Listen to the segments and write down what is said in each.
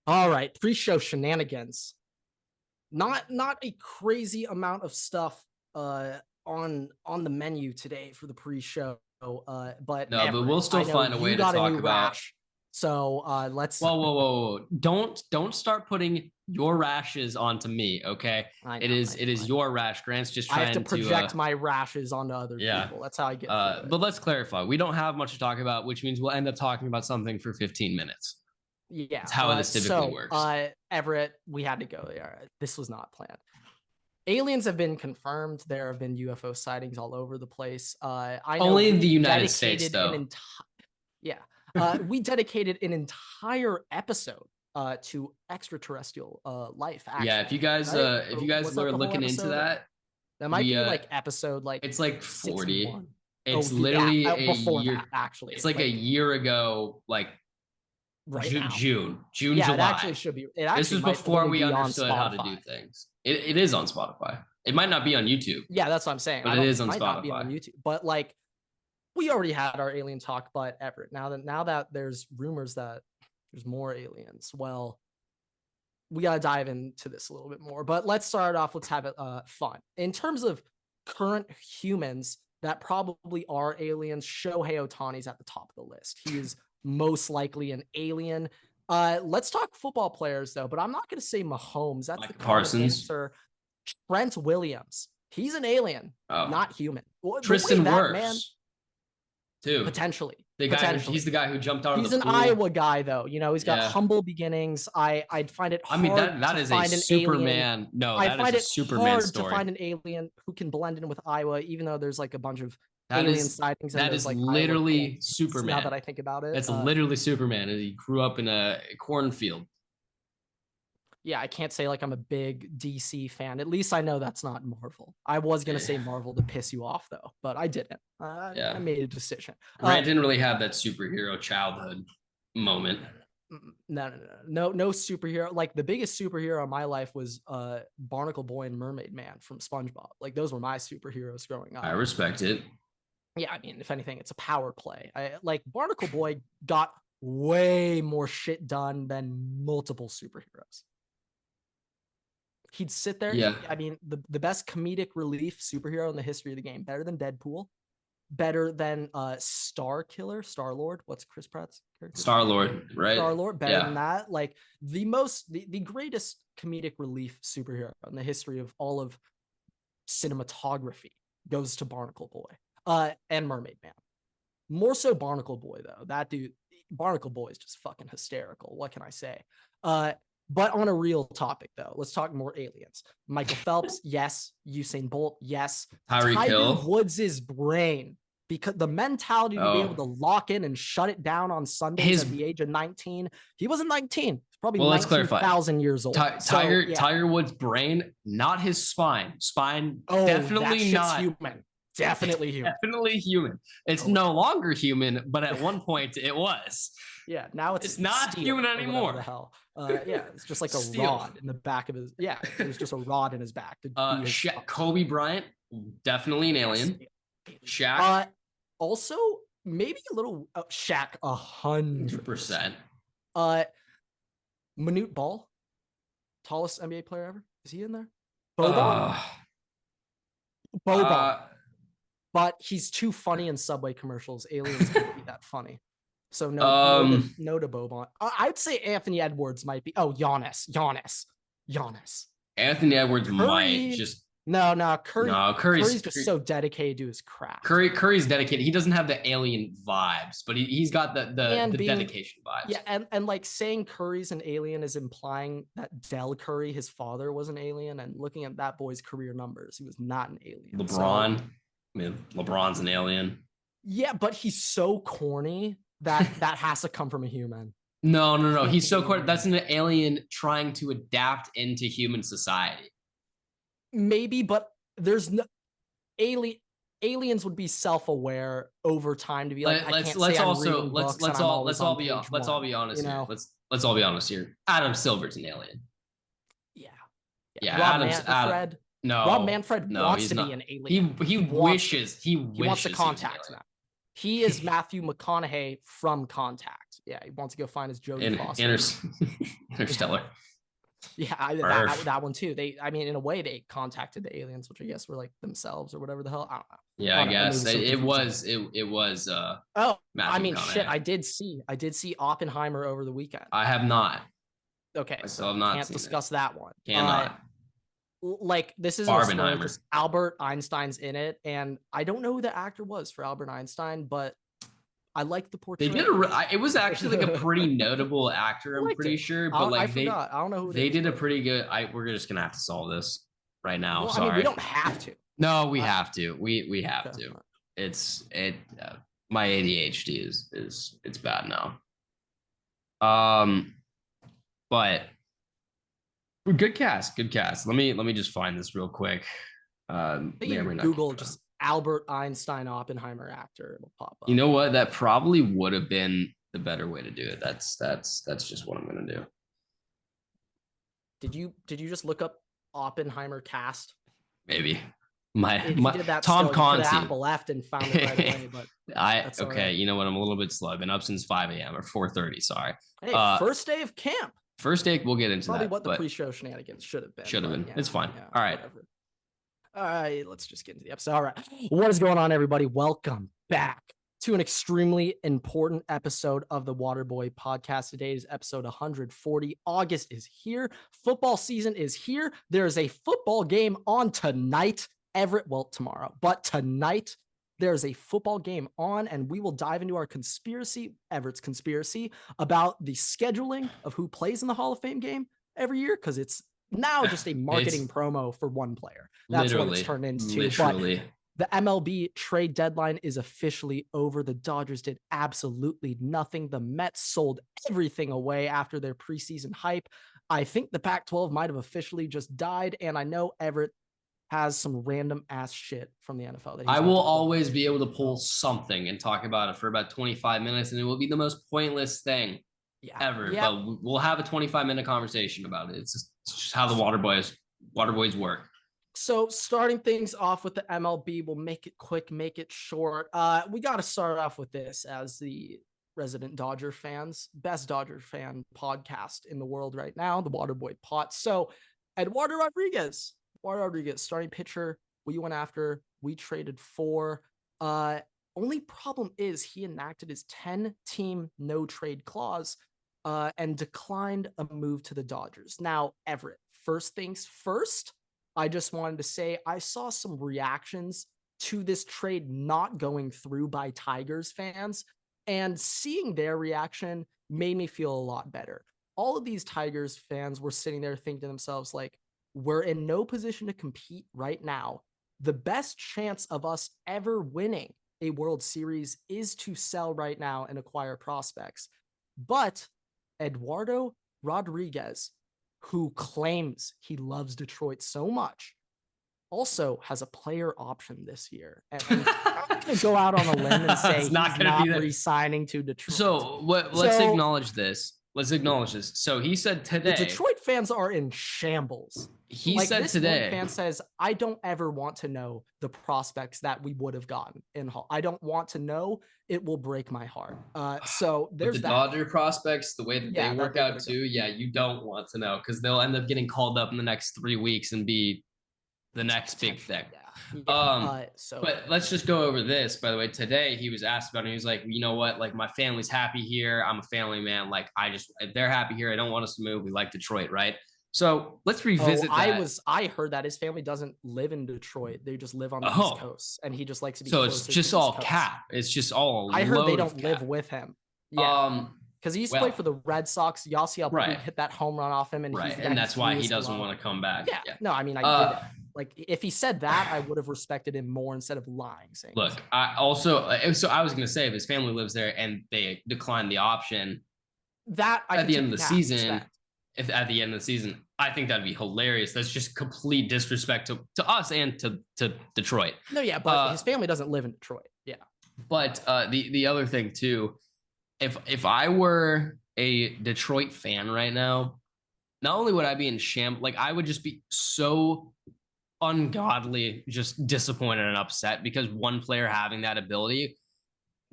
All right, pre-show shenanigans. Not a crazy amount of stuff on the menu today for the pre-show. But No, but Everett, we'll I still know find a way you to got a talk new about. rash, so let's. Whoa. Don't start putting your rashes onto me, okay? I It know, is I it know, is I know. your rash. Grant's just I have to trying to project my rashes onto other yeah. people. That's how I get through it. But let's clarify. We don't have much to talk about, which means we'll end up talking about something for 15 minutes. Yeah. That's how this typically So works. Everett, we had to go there. This was not planned. Aliens have been confirmed. There have been UFO sightings all over the place. I know only in the United States, though. We dedicated an entire episode to extraterrestrial life. Actually, Yeah, right? if you guys Was that were the whole looking into episode? that, That might we be like episode like it's like 40. 61. Oh It's yeah, literally a before year. that actually, It's like a year ago, like right now. June, Yeah, it July. actually should be. It This actually was might before only we be on understood how to do Spotify. things. It is on Spotify. It might not be on YouTube, Yeah, that's what I'm saying. but it is It on might not be on Spotify. YouTube, but like we already had our alien talk. But Everett, now that there's rumors that there's more aliens, well, we gotta dive into this a little bit more. But let's start off. Let's have it fun. In terms of current humans that probably are aliens, Shohei Ohtani's at the top of the list. He is most likely an alien. Let's talk football players though, but I'm not gonna say Mahomes. That's Mike the common Parsons. answer. Trent Williams. He's an alien, not human. Tristan That man Wirfs, too. potentially. He's the guy who jumped out of He's the an pool. Iowa guy, though. You know, he's got humble beginnings. I'd find it hard that to is find a an Superman. alien. No, I that find is a it Superman hard story. to find an alien who can blend in with Iowa, even though there's like a bunch of That alien is sightings. that And is like literally Superman. Now that I think about it, that's literally Superman. And he grew up in a cornfield. Yeah, I can't say like I'm a big DC fan. At least I know that's not Marvel. I was gonna say Marvel to piss you off though, but I didn't. I made a decision. Grant didn't really have that superhero childhood moment. No superhero. Like the biggest superhero in my life was Barnacle Boy and Mermaid Man from SpongeBob. Like those were my superheroes growing up. I respect it. Yeah, I mean, if anything, it's a power play. Like Barnacle Boy got way more shit done than multiple superheroes. He'd sit there. Yeah. I mean, the best comedic relief superhero in the history of the game, better than Deadpool, better than Star Lord. What's Chris Pratt's character? Star Lord, right? Star Lord, better than that. Like the greatest comedic relief superhero in the history of all of cinematography goes to Barnacle Boy and Mermaid Man. More so Barnacle Boy though. That dude, Barnacle Boy is just fucking hysterical. What can I say? But on a real topic, though, let's talk more aliens. Michael Phelps, yes. Usain Bolt, yes. Tiger Woods' brain, because the mentality to be able to lock in and shut it down on Sundays at the age of 19. He wasn't 19. He's probably 19,000 years old. Tiger Woods' brain, not his spine. Definitely not human. Definitely human. Definitely human. It's no longer human, but at one point it was. Yeah, now it's not human anymore. The hell. Yeah, it's just like a rod in the back of his. Yeah, it was just a rod in his back. Kobe Bryant, definitely an alien. Shaq, also maybe a little. Shaq, 100%. Manute Ball, tallest NBA player ever. Is he in there? Boban. But he's too funny in Subway commercials. Aliens can't be that funny. So no to Boban. I'd say Anthony Edwards might be. Oh, Giannis. Anthony Edwards might just. No, Curry's just so dedicated to his craft. Curry's dedicated. He doesn't have the alien vibes, but he's got the dedication vibes. Yeah, and like saying Curry's an alien is implying that Del Curry, his father, was an alien. And looking at that boy's career numbers, he was not an alien. LeBron's an alien. Yeah, but he's so corny that has to come from a human. No. He's so corny. That's an alien trying to adapt into human society. Maybe, but there's no aliens would be self-aware over time to be like, let's all be honest here. Let's all be honest here. Adam Silver's an alien. Yeah. Rob Manfred wants to be an alien. He wishes wants to contact them. He is Matthew McConaughey from Contact. Yeah, he wants to go find his Jodie Foster. Interstellar. Yeah, that one too. In a way, they contacted the aliens, which I guess were like themselves or whatever the hell. I don't know. Yeah, I guess it was. Oh, Matthew shit! I did see Oppenheimer over the weekend. I have not. Okay, I still have not. Can't discuss that one. Cannot. Like this is a story. Albert Einstein's in it, and I don't know who the actor was for Albert Einstein, but I like the portrayal. They did it was actually like a pretty notable actor. I'm pretty sure, but like I forgot. I don't know who they did a pretty good. We're just gonna have to solve this right now. Well, sorry, we don't have to. No, we have to. We have to. My ADHD is it's bad now. But good cast. Let me just find this real quick. Google just Albert Einstein Oppenheimer actor, it'll pop up. You know what? That probably would have been the better way to do it. That's just what I'm gonna do. Did you just look up Oppenheimer cast? Maybe. Did that Tom Conti. Apple left and found it right away, but okay. Right. You know what? I'm a little bit slow. I've been up since 5 a.m. or 4:30. Sorry. Hey, first day of camp. First day, we'll get into probably that. What the pre-show shenanigans should have been. Yeah, it's fine. Yeah, all right. Whatever. All right, let's just get into the episode. All right, what is going on, everybody? Welcome back to an extremely important episode of the Waterboy podcast. Today is episode 140. August is here. Football season is here. There is a football game on tonight. Everett, well, tomorrow, but tonight there's a football game on, and we will dive into our Everett's conspiracy, about the scheduling of who plays in the Hall of Fame game every year, because it's now just a marketing promo for one player. That's what it's turned into. Literally. But the MLB trade deadline is officially over. The Dodgers did absolutely nothing. The Mets sold everything away after their preseason hype. I think the Pac-12 might have officially just died, and I know Everett has some random ass shit from the NFL. That I will always be able to pull something and talk about it for about 25 minutes, and it will be the most pointless thing ever. Yeah. But we'll have a 25-minute conversation about it. It's just how the Waterboys work. So starting things off with the MLB, we'll make it quick, make it short. We got to start off with this as the resident Dodger fans, best Dodger fan podcast in the world right now, the Waterboy Pot. So Eduardo Rodriguez, starting pitcher, we went after, we traded for. Only problem is he enacted his 10-team no-trade clause and declined a move to the Dodgers. Now, Everett, first things first, I just wanted to say I saw some reactions to this trade not going through by Tigers fans, and seeing their reaction made me feel a lot better. All of these Tigers fans were sitting there thinking to themselves, like, we're in no position to compete right now. The best chance of us ever winning a World Series is to sell right now and acquire prospects. But Eduardo Rodriguez, who claims he loves Detroit so much, also has a player option this year. And I'm not going to go out on a limb and say he's not re-signing to Detroit. So let's acknowledge this. So he said today, the Detroit fans are in shambles. He said today, one fan says, I don't ever want to know the prospects that we would have gotten in Hall. I don't want to know. It will break my heart. So there's the Dodger prospects, the way that they work out too. Yeah, you don't want to know, because they'll end up getting called up in the next 3 weeks and be the next big thing. But let's just go over this. By the way, today he was asked about it. He was like, you know what? Like, my family's happy here. I'm a family man. Like, if they're happy here, I don't want us to move. We like Detroit, right? So let's revisit that. I heard that his family doesn't live in Detroit. They just live on the East Coast, and he just likes to be. So it's just all cap. It's just all. I heard they don't live with him. Yeah. Because he used to play for the Red Sox. Yasiel hit that home run off him, and that's why he doesn't want to come back. Yeah. No, I mean, I get it. Like, if he said that, I would have respected him more instead of lying. Look, I was going to say, if his family lives there and they decline the option, at the end of the season, I think that'd be hilarious. That's just complete disrespect to us and to Detroit. No, yeah, but his family doesn't live in Detroit. Yeah. But the other thing too, if I were a Detroit fan right now, not only would I be in like, I would just be so ungodly just disappointed and upset, because one player having that ability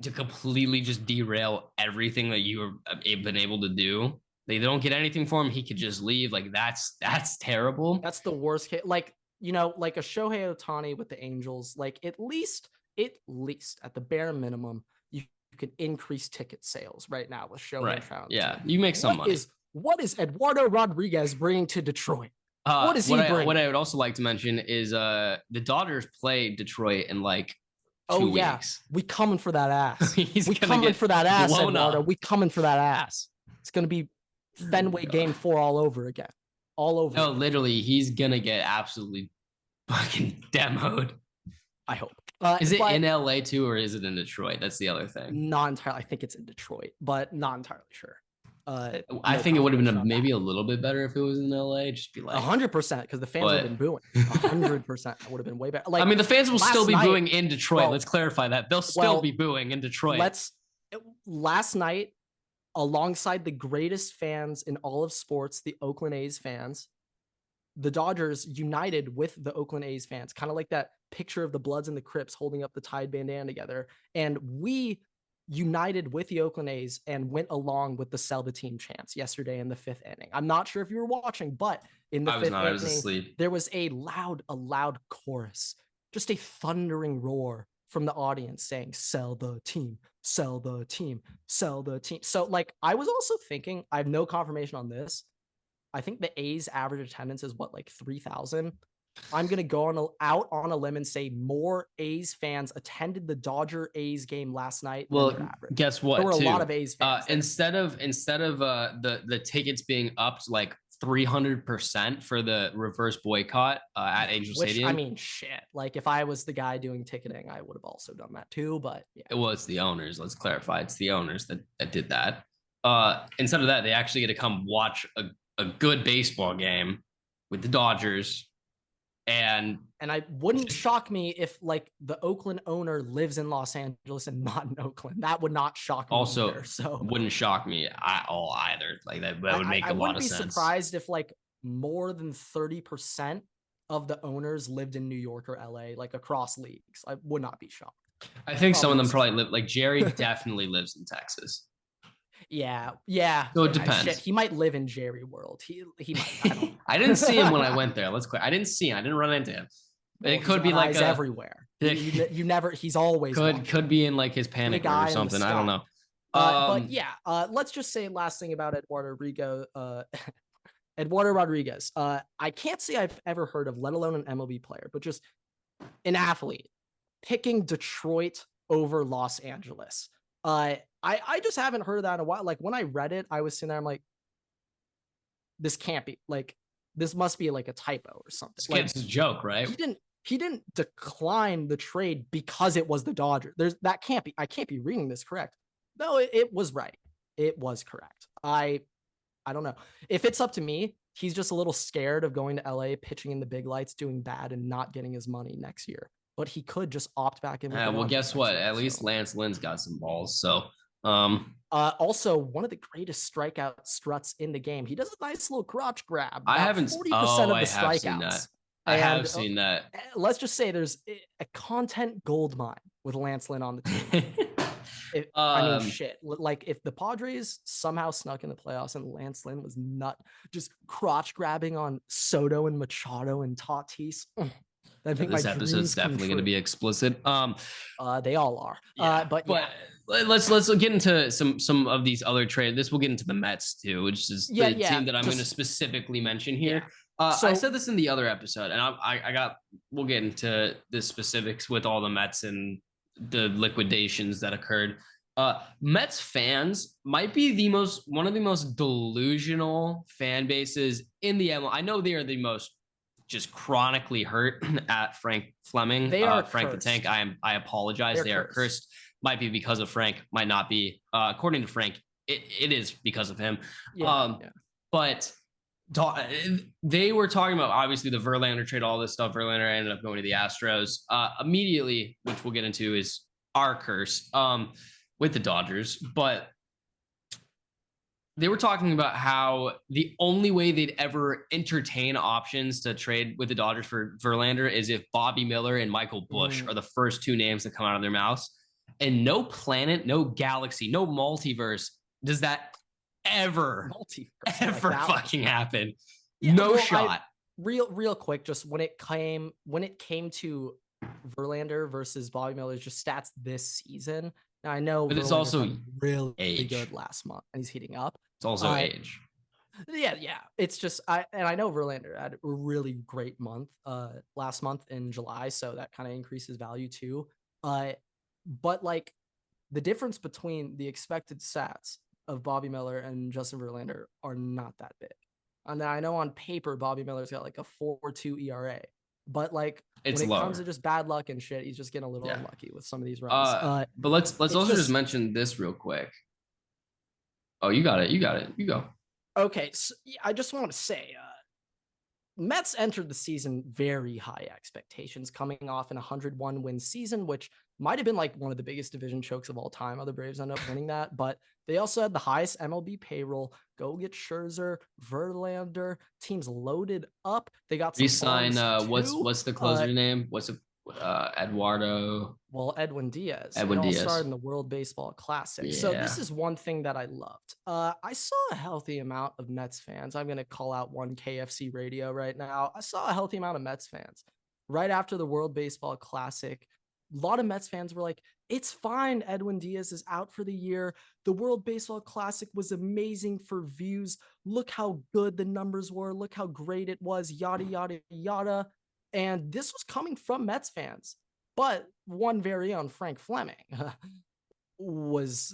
to completely just derail everything that you have been able to do. They don't get anything for him. He could just leave. Like that's terrible. That's the worst case. Like, you know, like a Shohei Ohtani with the Angels, like at least at the bare minimum, you could increase ticket sales right now with Shohei. Right. Yeah, you make some money. What is Eduardo Rodriguez bringing to Detroit? What is he bringing? What I would also like to mention is the Dodgers play Detroit in like 2 weeks. We coming for that ass. We coming for that ass, Eduardo. We coming for that ass. It's gonna be Fenway Game 4 all over again. All over. No, literally, he's gonna get absolutely fucking demoed. I hope. Is it in LA too, or is it in Detroit? That's the other thing. Not entirely. I think it's in Detroit, but not entirely sure. I think it would have been maybe a little bit better if it was in LA. Just be like 100% because the fans would have been booing. 100% would have been way better. Like, I mean, the fans will still be booing in Detroit. Let's clarify that they'll still be booing in Detroit. Last night, alongside the greatest fans in all of sports, the Oakland A's fans, the Dodgers united with the Oakland A's fans, kind of like that picture of the Bloods and the Crips holding up the Tide bandana together. And we united with the Oakland A's and went along with the sell the team chants yesterday in the 5th inning. I'm not sure if you were watching, but in the 5th inning, there was a loud chorus, just a thundering roar from the audience saying, sell the team, sell the team, sell the team. So like, I was also thinking, I have no confirmation on this. I think the A's average attendance is what, like 3,000. I'm going to go out on a limb and say more A's fans attended the Dodger A's game last night. Well, guess what? There were a lot of A's fans. Instead of the tickets being upped like 300% for the reverse boycott at Angel Stadium. I mean, shit. Like if I was the guy doing ticketing, I would have also done that too. But yeah. Well, it's the owners. Let's clarify. It's the owners that did that. Instead of that, they actually get to come watch a good baseball game with the Dodgers. And I wouldn't shock me if like the Oakland owner lives in Los Angeles and not in Oakland. That would not shock me. Also, either, so wouldn't shock me at all either. Like that would make a lot of sense. I wouldn't be surprised if like more than 30% of the owners lived in New York or LA, like across leagues. I would not be shocked. I think some of them probably live. Like Jerry definitely lives in Texas. Yeah. So it depends. Shit, he might live in Jerry World. He might. I didn't see him when I went there. I didn't see him. I didn't run into him. Well, it could be like everywhere. You never. He's always could be in like his panic room or something. I don't know. But yeah, let's just say last thing about Eduardo Rodriguez. I can't say I've ever heard of, let alone an MLB player, but just an athlete picking Detroit over Los Angeles. I just haven't heard of that in a while. Like when I read it, I was sitting there, I'm like, this can't be, like, this must be like a typo or something. Like, it's a joke, right? He didn't decline the trade because it was the Dodgers. I can't be reading this correct. No, it was right. It was correct. I don't know. If it's up to me, he's just a little scared of going to LA, pitching in the big lights, doing bad and not getting his money next year. But he could just opt back in. Well, guess what? At least Lance Lynn's got some balls. So, also one of the greatest strikeout struts in the game. He does a nice little crotch grab. I haven't 40% of the strikeouts. I have seen that. Let's just say there's a content gold mine with Lance Lynn on the team. I mean, shit. Like if the Padres somehow snuck in the playoffs and Lance Lynn was just crotch grabbing on Soto and Machado and Tatis. I think this episode's definitely going to be explicit. They all are. Yeah, but let's get into some of these other trades. This will get into the Mets too, which is the team that I'm going to specifically mention here. So, I said this in the other episode, and we'll get into the specifics with all the Mets and the liquidations that occurred. Mets fans might be one of the most delusional fan bases in the MLB. I know they are the most just chronically hurt at Frank Fleming. They are Frank cursed. the Tank. I apologize. They are cursed. Might be because of Frank. Might not be. According to Frank, it is because of him. But they were talking about obviously the Verlander trade, all this stuff. Verlander ended up going to the Astros. Immediately, which we'll get into, is our curse with the Dodgers. But they were talking about how the only way they'd ever entertain options to trade with the Dodgers for Verlander is if Bobby Miller and Michael Busch are the first two names that come out of their mouths. and no planet, no galaxy, no multiverse does that ever fucking happen. Yeah, no shot. Real quick, just when it came to Verlander versus Bobby Miller's just stats this season. Now I know, but it's also really good last month, and he's heating up. It's also age. Yeah. It's just I know Verlander had a really great month last month in July, so that kind of increases value too. But like the difference between the expected stats of Bobby Miller and Justin Verlander are not that big. And I know on paper Bobby Miller's got like a 4.2 ERA, but like when it comes to just bad luck and shit, he's just getting a little unlucky with some of these runs. But let's also just mention this real quick. Oh, you got it. You go. Okay, so I just want to say, Mets entered the season very high expectations, coming off an 101 win season, which might have been like one of the biggest division chokes of all time. Other Braves end up winning that, but they also had the highest MLB payroll. Go get Scherzer, Verlander. Teams loaded up. They got some resign. What's the closer name? What's it? Eduardo. Well, Edwin Diaz. Edwin Diaz started in the World Baseball Classic. Yeah. So this is one thing that I loved. I saw a healthy amount of Mets fans. I'm going to call out one KFC radio right now. I saw a healthy amount of Mets fans right after the World Baseball Classic. A lot of Mets fans were like, it's fine. Edwin Diaz is out for the year. The World Baseball Classic was amazing for views. Look how good the numbers were. Look how great it was. Yada, yada, yada. And this was coming from Mets fans. But one very own Frank Fleming was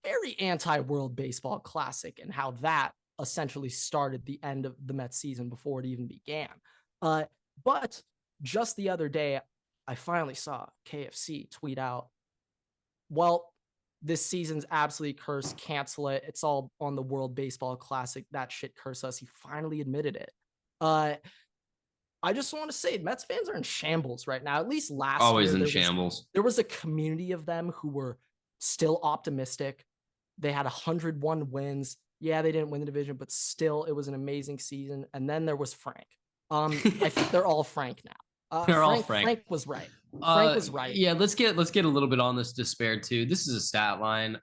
very anti-World Baseball Classic and how that essentially started the end of the Mets season before it even began. But just the other day, I finally saw KFC tweet out, well, this season's absolutely cursed. Cancel it. It's all on the World Baseball Classic. That shit cursed us. He finally admitted it. I just want to say Mets fans are in shambles right now. At least last year, in shambles. There was a community of them who were still optimistic. They had 101 wins. Yeah, they didn't win the division, but still, it was an amazing season. And then there was Frank. I think they're all Frank now. They're all Frank. Frank was right. Frank was right. Yeah, let's get a little bit on this despair too. This is a stat line.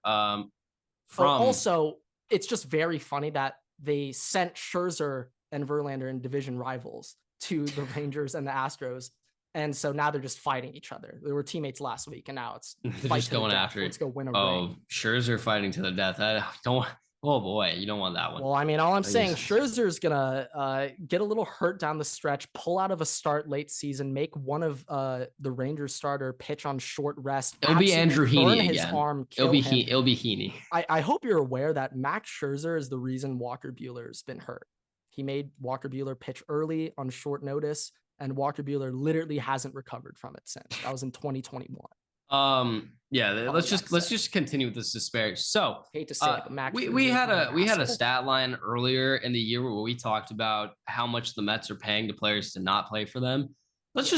Also, it's just very funny that they sent Scherzer and Verlander in division rivals to the Rangers and the Astros. And so now they're just fighting each other. They were teammates last week, and now it's just going after it. Let's go win a ring. Scherzer fighting to the death. I don't. Oh boy, you don't want that one. Well, I mean, all I'm saying, Scherzer's gonna get a little hurt down the stretch, pull out of a start late season, make one of the Rangers starter pitch on short rest. It'll be Andrew Heaney again. Arm, it'll be Heaney. I hope you're aware that Max Scherzer is the reason Walker Buehler's been hurt. He made Walker Buehler pitch early on short notice, and Walker Buehler literally hasn't recovered from it since. That was in 2021. Yeah, let's just continue with this disparity. So hate to say it, but Max, we had a stat line earlier in the year where we talked about how much the Mets are paying to players to not play for them. Let's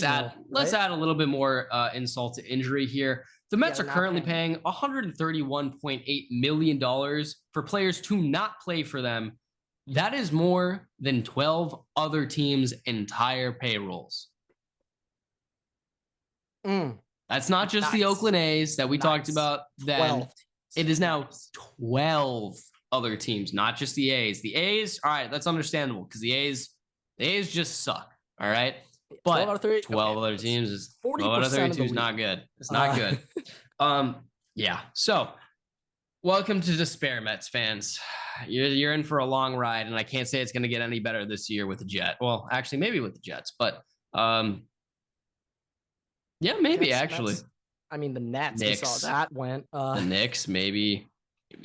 add a little bit more insult to injury here. The Mets are currently paying $131.8 million for players to not play for them. That is more than 12 other teams' entire payrolls. That's not just the Oakland A's that we talked about then. It is now 12 other teams, not just the A's. The A's, all right, that's understandable because the A's just suck. All right. But 12 other teams is 40% 12 out of 32 is not good. It's not good. Yeah. So welcome to despair, Mets fans. You're in for a long ride, and I can't say it's going to get any better this year with the Jets. Well, actually, maybe with the Jets, but yeah, maybe Jets, actually. Mets. I mean, the Nets. We saw that went. The Knicks, maybe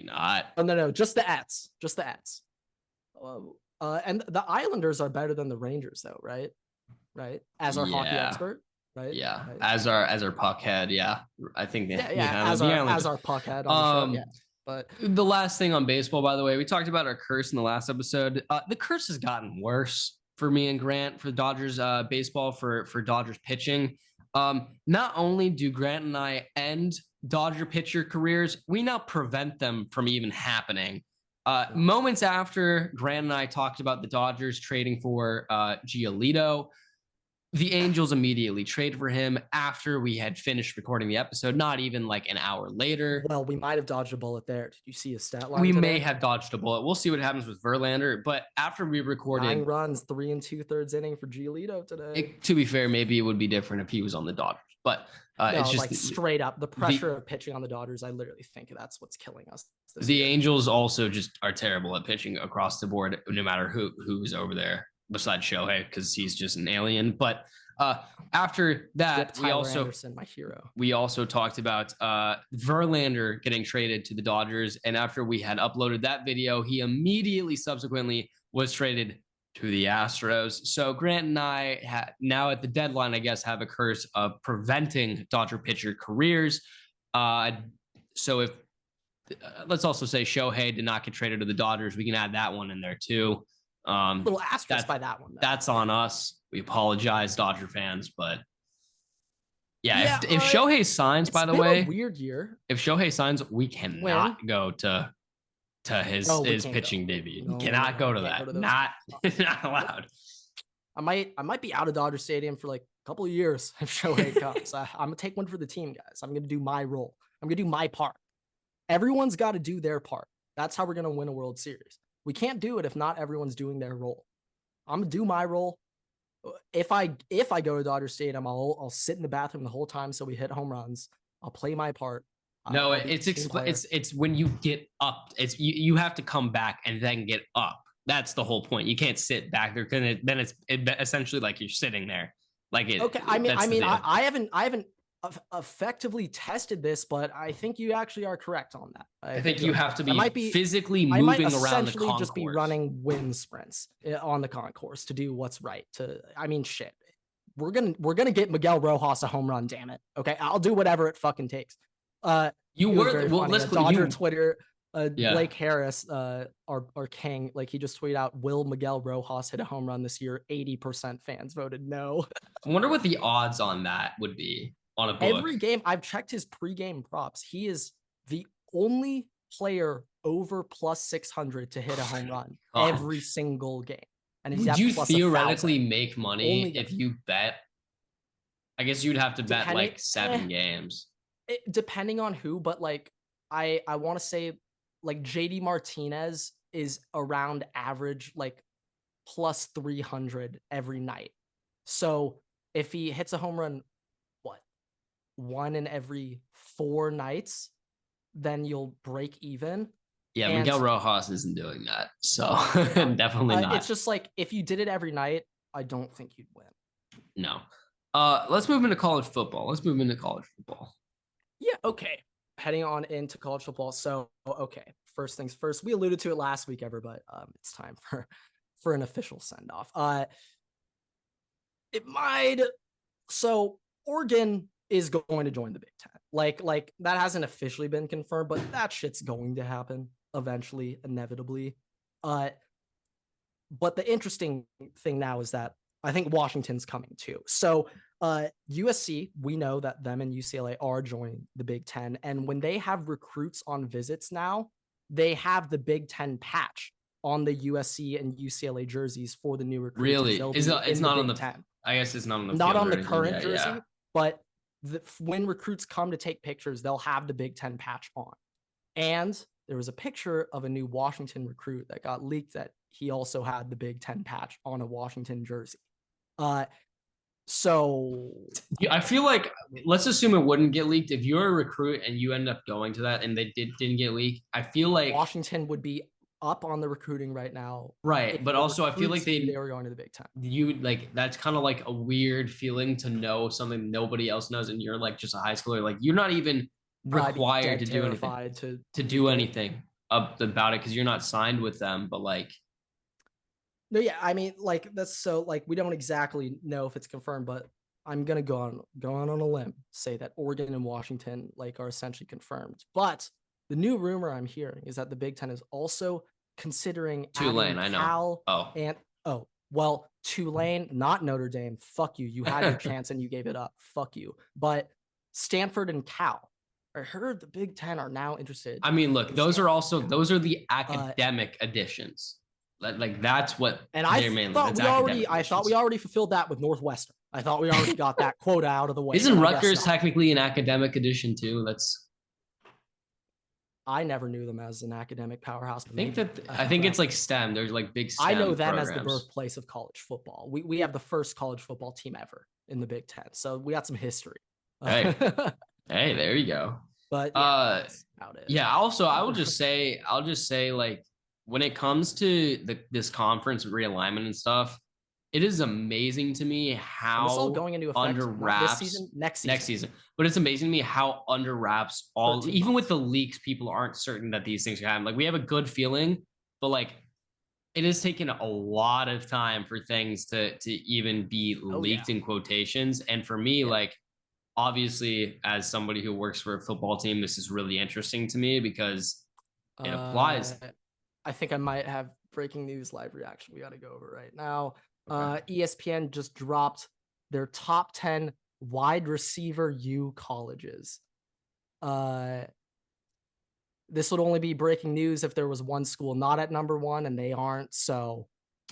not. Oh, no, just the Ets. Just the Ets. And the Islanders are better than the Rangers, though, right? Right. As our hockey expert, right? Yeah. Right. As our puck head, yeah. I think as our puck head on the show, yeah. But the last thing on baseball, by the way, we talked about our curse in the last episode. The curse has gotten worse for me and Grant for Dodgers baseball, for Dodgers pitching. Not only do Grant and I end Dodger pitcher careers, we now prevent them from even happening. Moments after Grant and I talked about the Dodgers trading for Giolito, The Angels immediately traded for him after we had finished recording the episode, not even like an hour later. Well, we might have dodged a bullet there. Did you see his stat line We today? may have dodged a bullet. We'll see what happens with Verlander. But after we recorded 9 runs, 3 2/3 inning for Giolito today. To be fair, maybe it would be different if he was on the Dodgers. But it's just like straight up the pressure of pitching on the Dodgers. I literally think that's what's killing us. The year. Angels also just are terrible at pitching across the board, no matter who's over there besides Shohei, because he's just an alien. But after that, Anderson, my hero. We also talked about Verlander getting traded to the Dodgers, and after we had uploaded that video, he immediately subsequently was traded to the Astros. So Grant and I now at the deadline, I guess, have a curse of preventing Dodger pitcher careers. So if let's also say Shohei did not get traded to the Dodgers, we can add that one in there too. Little asterisk by that one. Though. That's on us. We apologize, Dodger fans, but yeah, if Shohei signs, by the way, weird year. If Shohei signs, we cannot go to his pitching debut. No, cannot go to that. Not allowed. I might be out of Dodger Stadium for like a couple of years if Shohei comes. I'm gonna take one for the team, guys. I'm gonna do my role. I'm gonna do my part. Everyone's got to do their part. That's how we're gonna win a World Series. We can't do it if not everyone's doing their role. I'm gonna do my role. If I go to Dodger Stadium, I'll sit in the bathroom the whole time so we hit home runs. I'll play my part. No, it's when you get up. It's you have to come back and then get up. That's the whole point. You can't sit back there because then it's essentially like you're sitting there. Like it. Okay, I haven't effectively tested this, but I think you actually are correct on that. I think you have to be physically moving around the concourse. Just be running wind sprints on the concourse to do what's right. Shit. We're gonna get Miguel Rojas a home run. Damn it. Okay, I'll do whatever it fucking takes. Dodger Twitter. Blake Harris, our king, like he just tweeted out, will Miguel Rojas hit a home run this year? 80% fans voted no. I wonder what the odds on that would be on a book. Every game, I've checked his pregame props. He is the only player over plus 600 to hit a home run every single game. And he's would you theoretically make money if you bet? I guess you'd have to bet like 7 games. Depending on who, but like I want to say like JD Martinez is around average like plus 300 every night. So if he hits a home run, what, 1 in every 4 nights, then you'll break even. Yeah, and Miguel Rojas isn't doing that. So definitely not. It's just like if you did it every night, I don't think you'd win. No. Let's move into college football. Yeah, okay. Heading on into college football. So, okay, first things first. We alluded to it last week, Everett, but it's time for an official send-off. So Oregon is going to join the Big Ten. Like that hasn't officially been confirmed, but that shit's going to happen eventually, inevitably. But the interesting thing now is that I think Washington's coming too. So USC, we know that them and UCLA are joining the Big Ten. And when they have recruits on visits now, they have the Big Ten patch on the USC and UCLA jerseys for the new recruits. Really? It's not on the 10. I guess it's not on the not on the current jersey, but when recruits come to take pictures, they'll have the Big Ten patch on. And there was a picture of a new Washington recruit that got leaked that he also had the Big Ten patch on a Washington jersey. So I feel like let's assume it wouldn't get leaked. If you're a recruit and you end up going to that and they didn't get leaked, I feel like Washington would be up on the recruiting right now. Right. But also I feel like they were going to the Big Ten. You would like, that's kind of like a weird feeling to know something nobody else knows. And you're like just a high schooler. Like you're not even required to do anything to do anything about it because you're not signed with them. But like, no, yeah, I mean, like that's so like we don't exactly know if it's confirmed, but I'm gonna go on a limb, say that Oregon and Washington like are essentially confirmed. But the new rumor I'm hearing is that the Big Ten is also considering Tulane. I know. Tulane, not Notre Dame. Fuck you. You had your chance and you gave it up. Fuck you. But Stanford and Cal. I heard the Big Ten are now interested. I mean, look, those are the academic additions. Like that's what and I thought we already fulfilled that with Northwestern. I thought we already got that quota out of the way. Isn't Rutgers technically an academic edition too? I never knew them as an academic powerhouse. I think it's like STEM. There's like big STEM I know them programs. as the birthplace of college football. We have the first college football team ever in the Big Ten, so we got some history. Hey, hey, there you go. But yeah, that's about it. Yeah. Also, I'll just say like when it comes to this conference realignment and stuff, it is amazing to me how this all going into effect under wraps this season, next season. But it's amazing to me how under wraps even with the leaks, people aren't certain that these things are happening. Like we have a good feeling, but like it has taken a lot of time for things to even be leaked in quotations. And for me, like obviously as somebody who works for a football team, this is really interesting to me because it applies. I think I might have breaking news live reaction we got to go over right now. ESPN just dropped their top 10 wide receiver U colleges. This would only be breaking news if there was one school not at number 1 and they aren't. So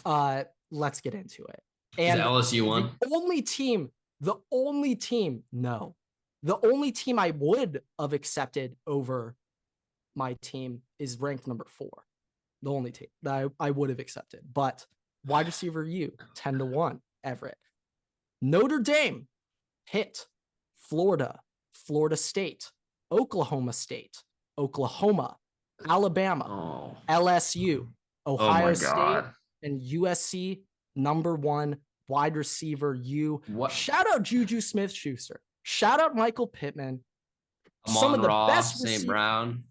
let's get into it. And is LSU one? The only team I would have accepted over my team is ranked number 4. The only team that I would have accepted, but wide receiver U, 10-1, Everett. Notre Dame, Pitt, Florida, Florida State, Oklahoma State, Oklahoma, Alabama, LSU, Ohio State, and USC, number 1 wide receiver U. Shout out Juju Smith-Schuster. Shout out Michael Pittman. Some of the best St. Brown.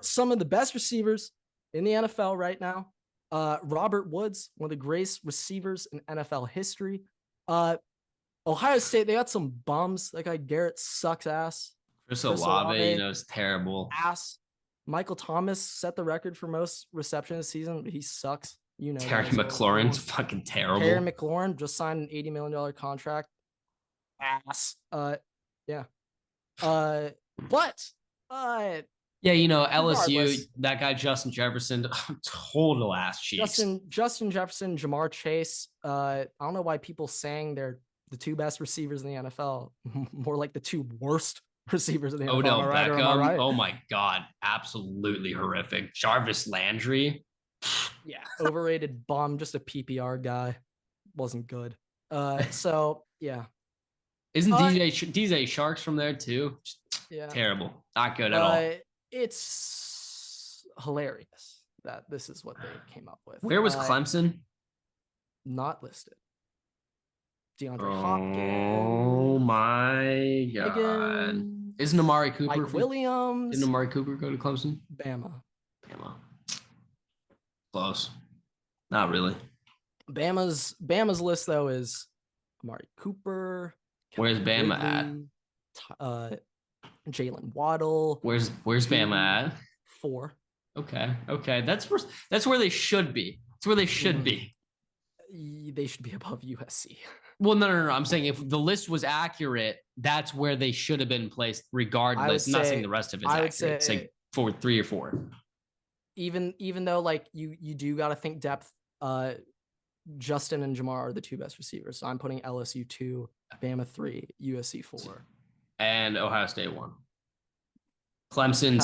Some of the best receivers in the NFL right now. Robert Woods, one of the greatest receivers in NFL history. Ohio State, they got some bums. That guy Garrett sucks ass. Chris Olave, is terrible. Ass. Michael Thomas set the record for most reception this season, but he sucks. Terry McLaurin's fucking terrible. Terry McLaurin just signed an $80 million contract. Ass. Yeah. Yeah, LSU, that guy Justin Jefferson, total ass cheeks. Justin Jefferson, Jamar Chase. I don't know why people saying they're the 2 best receivers in the NFL. More like the 2 worst receivers in the NFL. Odell Beckham. Right? Oh my God, absolutely horrific. Jarvis Landry. Yeah, overrated bum, just a PPR guy. Wasn't good. So yeah. Isn't DJ Sharks from there too? Yeah. Terrible. Not good at all. It's hilarious that this is what they came up with. Where was Clemson? Not listed. DeAndre Hopkins. Oh my God. Higgins, isn't Amari Cooper? Mike Williams. Didn't Amari Cooper go to Clemson? Bama. Close. Not really. Bama's list though is Amari Cooper. Where's Bama at? Jalen Waddle. Where's Bama at? 4. Okay. That's where they should be. That's where they should be. They should be above USC. Well, no. I'm saying if the list was accurate, that's where they should have been placed, regardless. I'm not saying the rest of it's accurate. It's like 3 or 4. Even though like you do got to think depth. Justin and Jamar are the 2 best receivers. So I'm putting LSU 2, Bama 3, USC 4. And Ohio State 1. Clemson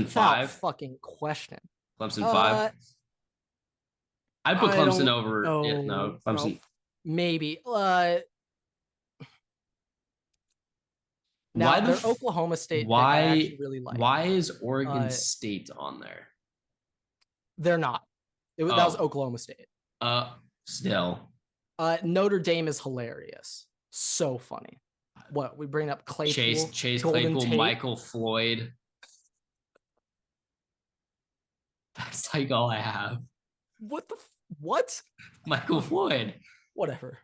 5. Fucking question. Clemson 5. I'd put Clemson over. No, Clemson. Maybe. Now, they're Oklahoma State. Why? I actually really like. Why is Oregon State on there? They're not. That was Oklahoma State. Still. Notre Dame is hilarious. So funny. What we bring up Claypool, Chase Claypool, Michael Floyd. That's like all I have. What? Michael Floyd. Whatever.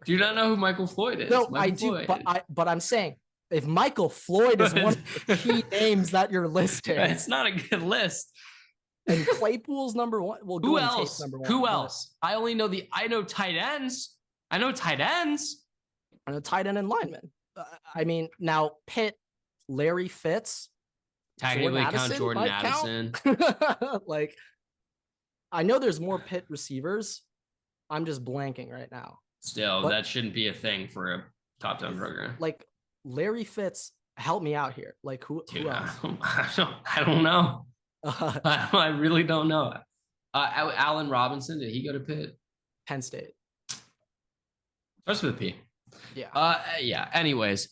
Do you not know who Michael Floyd is? No, I do. But I'm saying if Michael Floyd is one of the key names that you're listing, it's not a good list. And Claypool's number 1. Well, who else? Who else? I know tight ends. I know tight ends. I know tight end and lineman. I mean, now Pitt, Larry Fitz. Technically count Jordan Addison. Like, I know there's more Pitt receivers. I'm just blanking right now. Still, that shouldn't be a thing for a top 10 program. Like Larry Fitz, help me out here. Like who else? I don't know. I really don't know. Allen Robinson, did he go to Pitt? Penn State. Starts with a P. Yeah. Yeah. Anyways,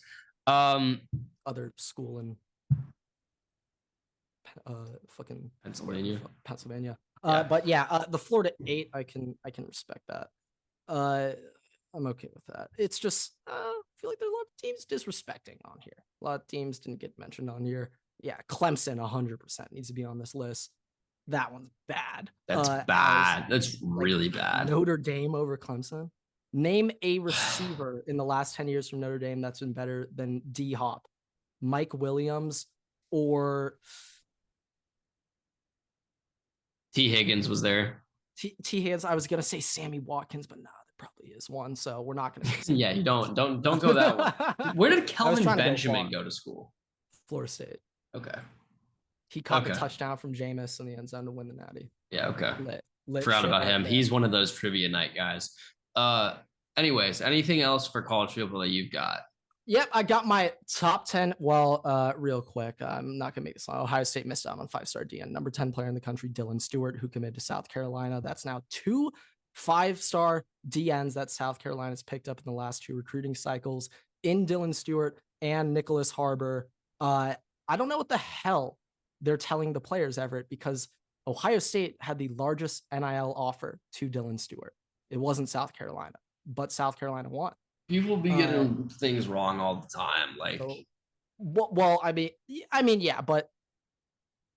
other school in fucking Pennsylvania. Yeah. But yeah, the Florida 8, I can respect that. I'm okay with that. It's just I feel like there's a lot of teams disrespecting on here. A lot of teams didn't get mentioned on here. Yeah, Clemson 100% needs to be on this list. That one's bad. That's bad. That's really bad. Notre Dame over Clemson. Name a receiver in the last 10 years from Notre Dame that's been better than D-Hop, Mike Williams, or T. Higgins was there. T. Higgins. I was gonna say Sammy Watkins, but no, there probably is one. So we're not gonna. Yeah, you don't go that way. Where did Kelvin Benjamin go to school? Florida State. Okay. He caught the touchdown from Jameis in the end zone to win the Natty. Yeah. Okay. Forgot about him. He's one of those trivia night guys. Anyways, anything else for college football that you've got? Yep, I got my top 10. Well, real quick, I'm not going to make this long. Ohio State missed out on 5-star DN. Number 10 player in the country, Dylan Stewart, who committed to South Carolina. That's now 2 5-star DNs that South Carolina's picked up in the last 2 recruiting cycles in Dylan Stewart and Nicholas Harbor. I don't know what the hell they're telling the players, Everett, because Ohio State had the largest NIL offer to Dylan Stewart. It wasn't South Carolina, but South Carolina won. People be getting things wrong all the time. Like, well, I mean, yeah, but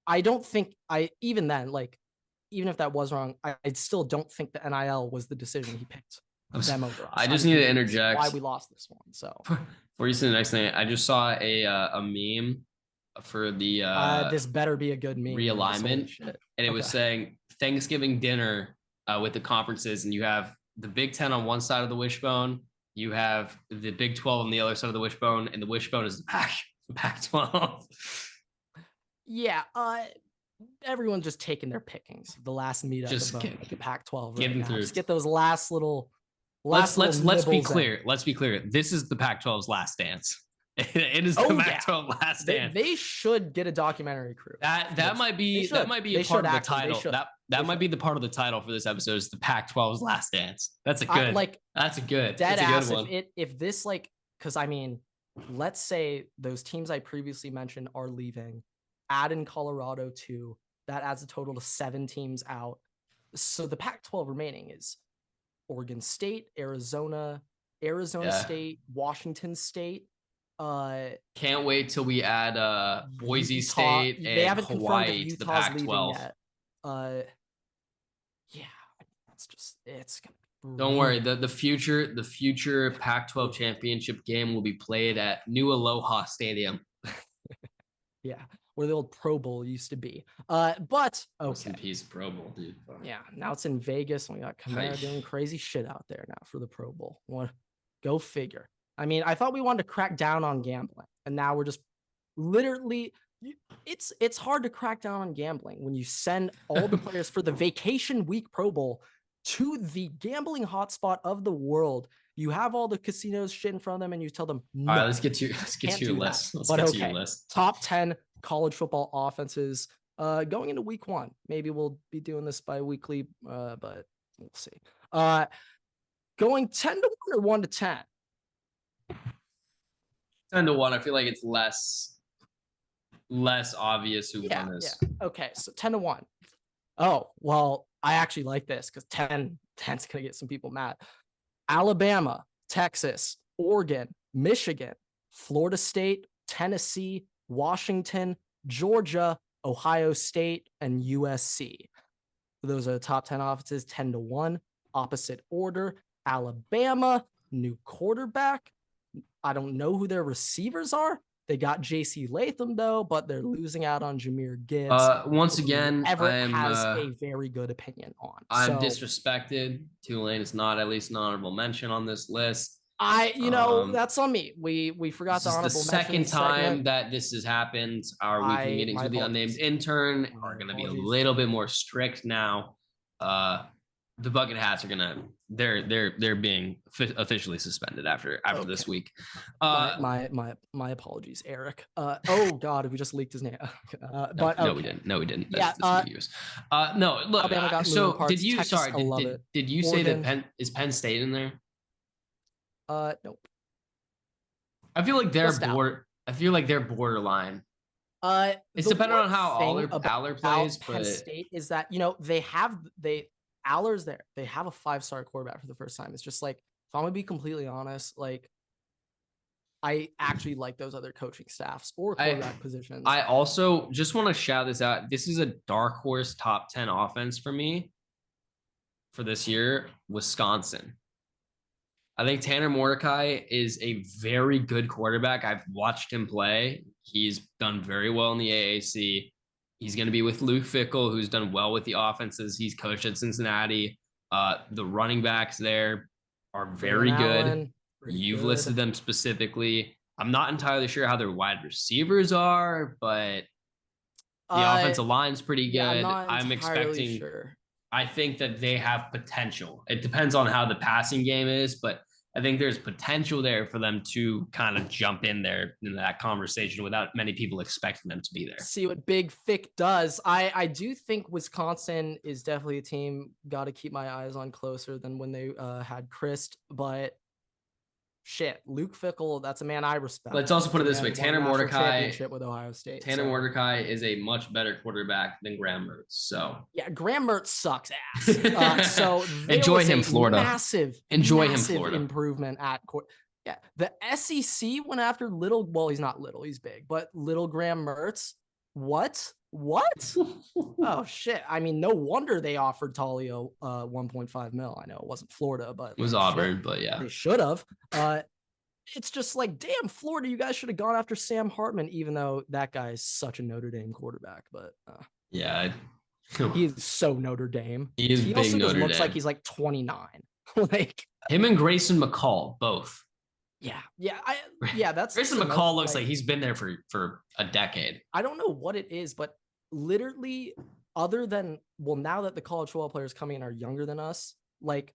I don't think even then, like, even if that was wrong, I still don't think the NIL was the decision he picked them over us. I just need to interject why we lost this one. So before you say the next thing, I just saw a meme for the this better be a good meme realignment, and it was saying Thanksgiving dinner with the conferences, and you have the Big Ten on one side of the wishbone. You have the Big 12 on the other side of the wishbone, and the wishbone is the Pac-12. Yeah, everyone's just taking their pickings. The last meetup of the Pac-12. Get them through. Just get those last little. Let's be clear. Let's be clear. This is the Pac-12's last dance. It is the Pac-12 last dance. They should get a documentary crew. That might be a part of the title. That might be the part of the title for this episode is the Pac-12's last dance. That's a good one. If this because I mean, let's say those teams I previously mentioned are leaving, add in Colorado too. That adds a total of 7 teams out. So the Pac-12 remaining is Oregon State, Arizona State, Washington State. Can't wait till we add Boise State and they haven't Hawaii to the Pac-12 yet. Yeah, it's gonna be don't worry, the future Pac-12 championship game will be played at New Aloha Stadium. Yeah, where the old Pro Bowl used to be. But okay, peace Pro Bowl, dude. Yeah, now it's in Vegas and we got Kamara doing crazy shit out there now for the Pro Bowl. Go figure. I mean, I thought we wanted to crack down on gambling, and now we're just literally. It's hard to crack down on gambling when you send all the players for the vacation week Pro Bowl to the gambling hotspot of the world. You have all the casinos shit in front of them, and you tell them, no, all right, let's get to your list. Your list. Top 10 college football offenses going into week 1. Maybe we'll be doing this bi-weekly, but we'll see. Going 10 to 1 or 1 to 10. 10 to 1. I feel like it's less obvious who won this. Yeah. Okay, so 10 to 1. Oh, well, I actually like this because 10's gonna get some people mad. Alabama, Texas, Oregon, Michigan, Florida State, Tennessee, Washington, Georgia, Ohio State, and USC. Those are the top 10 offenses, 10 to 1. Opposite order, Alabama, new quarterback. I don't know who their receivers are. They got J.C. Latham, though, but they're losing out on Jameer Gibbs. Once again, Everett has a very good opinion on. I'm disrespected. Tulane is not at least an honorable mention on this list. That's on me. We forgot the honorable mention. The second time that this has happened. Our weekly meetings with the unnamed intern are going to be a little bit more strict now. The bucket hats are they're being officially suspended after this week. My apologies, Eric. Oh God, we just leaked his name. But no, we didn't. No, we didn't. That's No, look. So did you? Texas, sorry, did you say that Penn State in there? Nope. I feel like they're borderline. It's depending on how Aller plays. Penn State is that Aller's there. They have a 5-star quarterback for the first time. It's just like, if I'm gonna be completely honest, like I actually like those other coaching staffs or quarterback positions. I also just want to shout this out. This is a dark horse top 10 offense for me for this year. Wisconsin. I think Tanner Mordecai is a very good quarterback. I've watched him play. He's done very well in the AAC. He's going to be with Luke Fickell, who's done well with the offenses. He's coached at Cincinnati. The running backs there are very good. You've listed them specifically. I'm not entirely sure how their wide receivers are, but the offensive line's pretty good. I'm expecting. Sure. I think that they have potential. It depends on how the passing game is, but I think there's potential there for them to kind of jump in there in that conversation without many people expecting them to be there. See what Big Fick does. I do think Wisconsin is definitely a team got to keep my eyes on closer than when they had Christ, but shit, Luke Fickell, that's a man I respect. Let's also put it this way: Tanner Mordecai with Ohio State. Tanner Mordecai is a much better quarterback than Graham Mertz. So yeah, Graham Mertz sucks ass. So enjoy him, Florida. Massive improvement at court. Yeah, the SEC went after well, he's not little, he's big, but little Graham Mertz. What? Oh shit! I mean, no wonder they offered Talia 1.5 mil. I know it wasn't Florida, but it was Auburn. But yeah, they should have. It's just like, damn, Florida, you guys should have gone after Sam Hartman, even though that guy is such a Notre Dame quarterback. But yeah, he's so Notre Dame. He is big also Notre looks Dame. Like he's like 29. Like him and Grayson McCall both. Yeah, that's Grayson McCall looks like he's been there for a decade. I don't know what it is, but literally, other than now that the college football players coming in are younger than us, like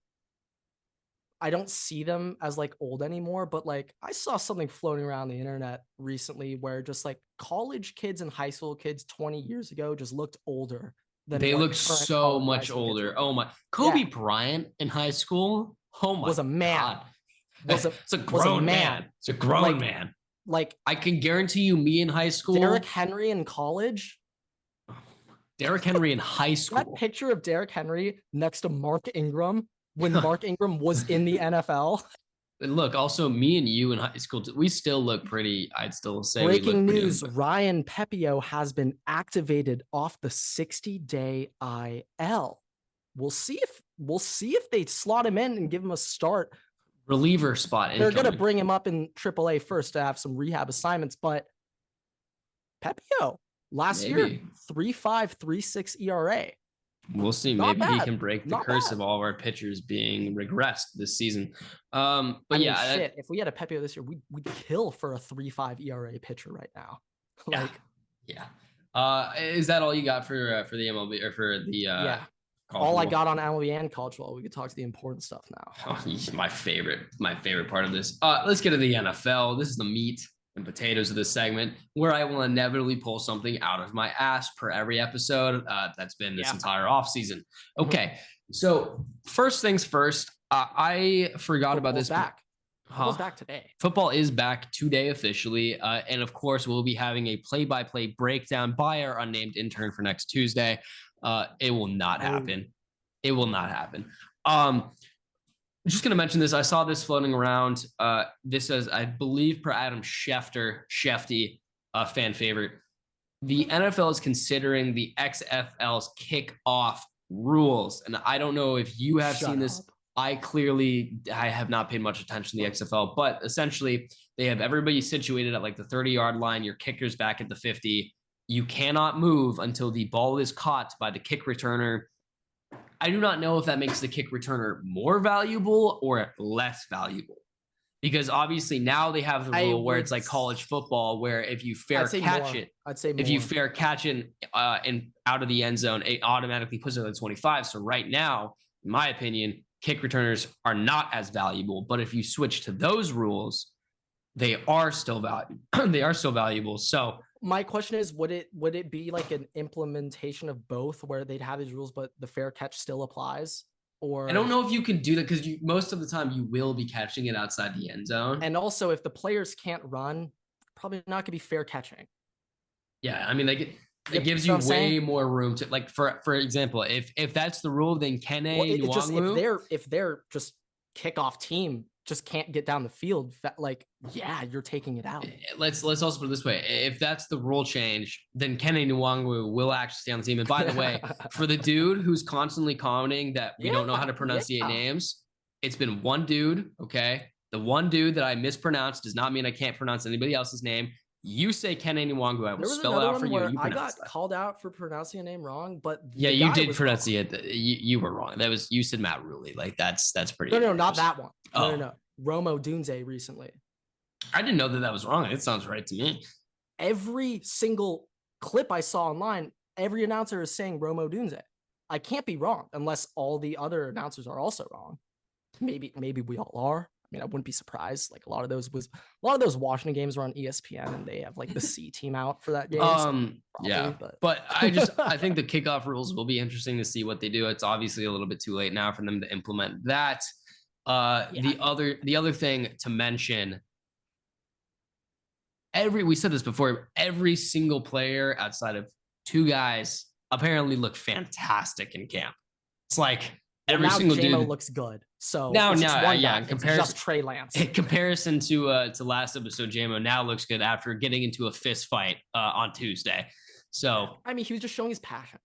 I don't see them as like old anymore. But like I saw something floating around the internet recently where just like college kids and high school kids 20 years ago just looked older. They look so much older. Oh my, Kobe Bryant in high school. Oh my, was a man. God. It's a grown man. It's a grown man. Like I can guarantee you, me in high school. Derrick Henry in college. Derrick Henry in high school. That picture of Derrick Henry next to Mark Ingram when Mark Ingram was in the NFL. And look, also me and you in high school, we still look pretty. I'd still say. Breaking news: Ryan Pepio has been activated off the 60-day IL. We'll see if they slot him in and give him a start. Reliever spot. They're going to bring him up in AAA first to have some rehab assignments, but Pepio last year 3.5, 3.6 ERA. We'll see. Maybe he can break the curse of all of our pitchers being regressed this season. But shit, if we had a Pepio this year, we'd kill for a 3.5 ERA pitcher right now. Is that all you got for the MLB or for the all I got on MLB and college football? We could talk to the important stuff now. Oh, my favorite part of this. Let's get to the NFL. This is the meat and potatoes of this segment, where I will inevitably pull something out of my ass per every episode. That's been this entire offseason. Okay, so first things first. I forgot about this. Football's back today. Football is back today officially, and of course we'll be having a play-by-play breakdown by our unnamed intern for next Tuesday. It will not happen. It will not happen. I'm just going to mention this. I saw this floating around. This is, I believe, per Adam Shefty, fan favorite. The NFL is considering the XFL's kickoff rules. And I don't know if you have seen this. I have not paid much attention to the XFL, but essentially they have everybody situated at like the 30-yard line. Your kicker's back at the 50. You cannot move until the ball is caught by the kick returner. I do not know if that makes the kick returner more valuable or less valuable, because obviously now they have the rule where it's like college football, where if you fair catch it, if you fair catch it and out of the end zone, it automatically puts it on the 25. So right now in my opinion, kick returners are not as valuable. But if you switch to those rules, they are still valuable. They are still valuable. So my question is, would it be like an implementation of both where they'd have these rules, but the fair catch still applies? Or I don't know if you can do that because most of the time you will be catching it outside the end zone. And also, if the players can't run, probably not gonna be fair catching. Yeah, I mean, like it gives you way more room to, like, for example, if that's the rule, then if they're just kickoff team just can't get down the field, like, yeah, you're taking it out. Let's also put it this way: if that's the rule change, then Kene Nwangwu will actually stay on the team. And by the way, for the dude who's constantly commenting that we don't know how to pronunciate names, it's been one dude. Okay, the one dude that I mispronounced does not mean I can't pronounce anybody else's name. You say Kene Nwangwu, I will spell it out for you. I got called out for pronouncing a name wrong, but yeah, you did pronounce it. You were wrong. That was, you said Matt Ruley. Like that's pretty. No, not that one. No. Romo Dunze recently. I didn't know that was wrong. It sounds right to me. Every single clip I saw online, every announcer is saying Romo Dunze. I can't be wrong unless all the other announcers are also wrong. Maybe we all are. I mean, I wouldn't be surprised. Like a lot of those Washington games were on ESPN, and they have like the C team out for that game. Yeah, but I think the kickoff rules will be interesting to see what they do. It's obviously a little bit too late now for them to implement that. The other thing to mention, we said this before, every single player outside of two guys apparently looked fantastic in camp. It's like every single dude looks good. So in comparison, just Trey Lance. In comparison to last episode, JMO now looks good after getting into a fist fight on Tuesday. So I mean, he was just showing his passion.